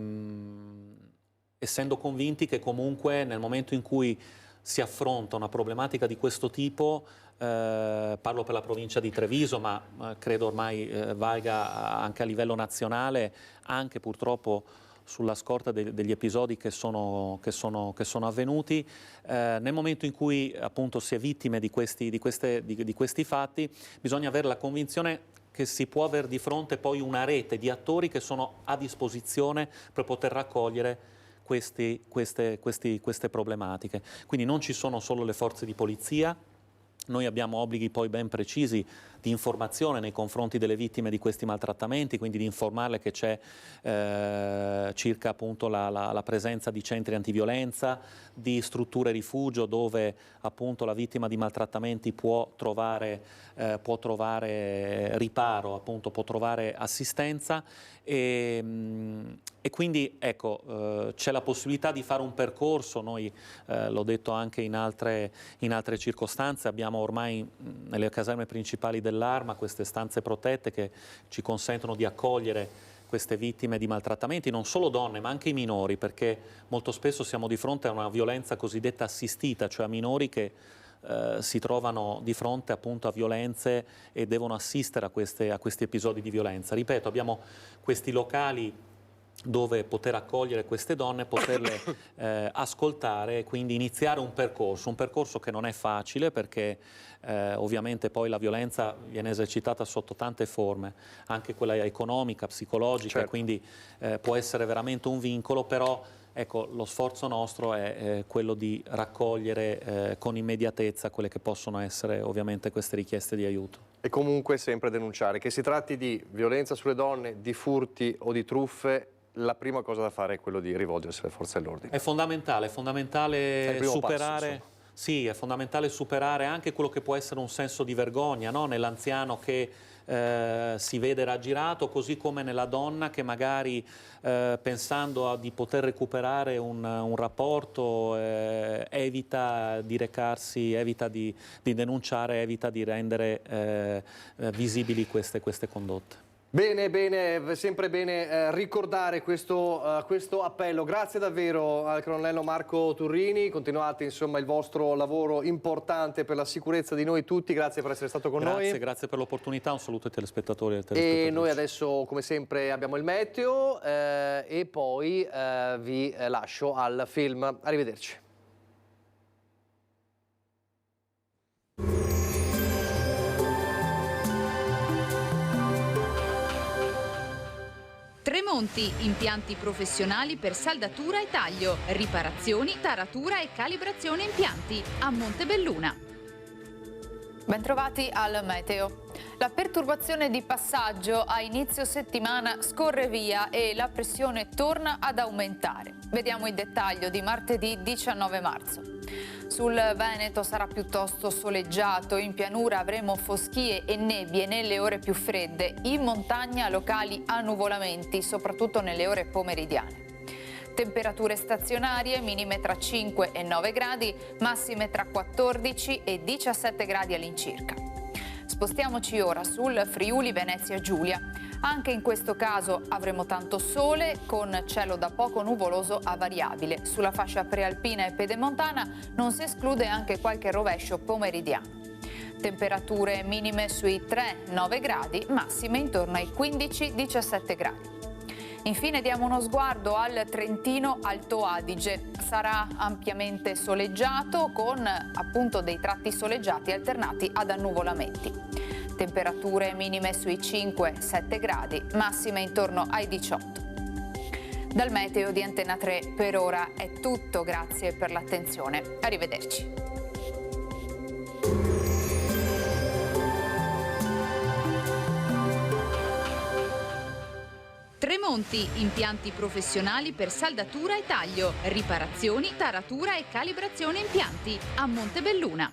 essendo convinti che comunque nel momento in cui si affronta una problematica di questo tipo, parlo per la provincia di Treviso, ma credo ormai valga anche a livello nazionale, anche purtroppo sulla scorta degli episodi che sono avvenuti, nel momento in cui appunto si è vittime di questi fatti, bisogna avere la convinzione che si può avere di fronte poi una rete di attori che sono a disposizione per poter raccogliere queste problematiche. Quindi non ci sono solo le forze di polizia, noi abbiamo obblighi poi ben precisi di informazione nei confronti delle vittime di questi maltrattamenti, quindi di informarle che c'è circa appunto la presenza di centri antiviolenza, di strutture rifugio dove appunto la vittima di maltrattamenti può trovare riparo, appunto può trovare assistenza e quindi ecco c'è la possibilità di fare un percorso. Noi l'ho detto anche in altre circostanze, abbiamo ormai nelle caserme principali dell'Arma queste stanze protette che ci consentono di accogliere queste vittime di maltrattamenti, non solo donne ma anche i minori, perché molto spesso siamo di fronte a una violenza cosiddetta assistita, cioè a minori che si trovano di fronte appunto a violenze e devono assistere a questi episodi di violenza. Ripeto, abbiamo questi locali dove poter accogliere queste donne, poterle ascoltare e quindi iniziare un percorso che non è facile perché ovviamente poi la violenza viene esercitata sotto tante forme, anche quella economica, psicologica, certo. Quindi può essere veramente un vincolo, però ecco, lo sforzo nostro è quello di raccogliere con immediatezza quelle che possono essere ovviamente queste richieste di aiuto. E comunque sempre denunciare, che si tratti di violenza sulle donne, di furti o di truffe, la prima cosa da fare è quello di rivolgersi alle forze dell'ordine. È fondamentale superare. Passo, sì, è fondamentale superare anche quello che può essere un senso di vergogna, no? Nell'anziano che si vede raggirato, così come nella donna che magari pensando di poter recuperare un rapporto evita di recarsi, evita di denunciare, evita di rendere visibili queste condotte. Bene, sempre bene ricordare questo appello. Grazie davvero al colonnello Marco Turrini, continuate insomma il vostro lavoro importante per la sicurezza di noi tutti, grazie per essere stato con noi. Grazie per l'opportunità, un saluto ai telespettatori e ai telespettatrici. E noi adesso come sempre abbiamo il meteo e poi vi lascio al film. Arrivederci. Tremonti, impianti professionali per saldatura e taglio, riparazioni, taratura e calibrazione impianti a Montebelluna. Bentrovati al meteo. La perturbazione di passaggio a inizio settimana scorre via e la pressione torna ad aumentare. Vediamo il dettaglio di martedì 19 marzo. Sul Veneto sarà piuttosto soleggiato, in pianura avremo foschie e nebbie nelle ore più fredde, in montagna locali annuvolamenti, soprattutto nelle ore pomeridiane. Temperature stazionarie, minime tra 5 e 9 gradi, massime tra 14 e 17 gradi all'incirca. Spostiamoci ora sul Friuli Venezia Giulia. Anche in questo caso avremo tanto sole con cielo da poco nuvoloso a variabile. Sulla fascia prealpina e pedemontana non si esclude anche qualche rovescio pomeridiano. Temperature minime sui 3-9 gradi, massime intorno ai 15-17 gradi. Infine diamo uno sguardo al Trentino Alto Adige. Sarà ampiamente soleggiato con appunto dei tratti soleggiati alternati ad annuvolamenti. Temperature minime sui 5-7 gradi, massime intorno ai 18. Dal meteo di Antena 3 per ora è tutto, grazie per l'attenzione. Arrivederci. Tremonti, impianti professionali per saldatura e taglio, riparazioni, taratura e calibrazione impianti a Montebelluna.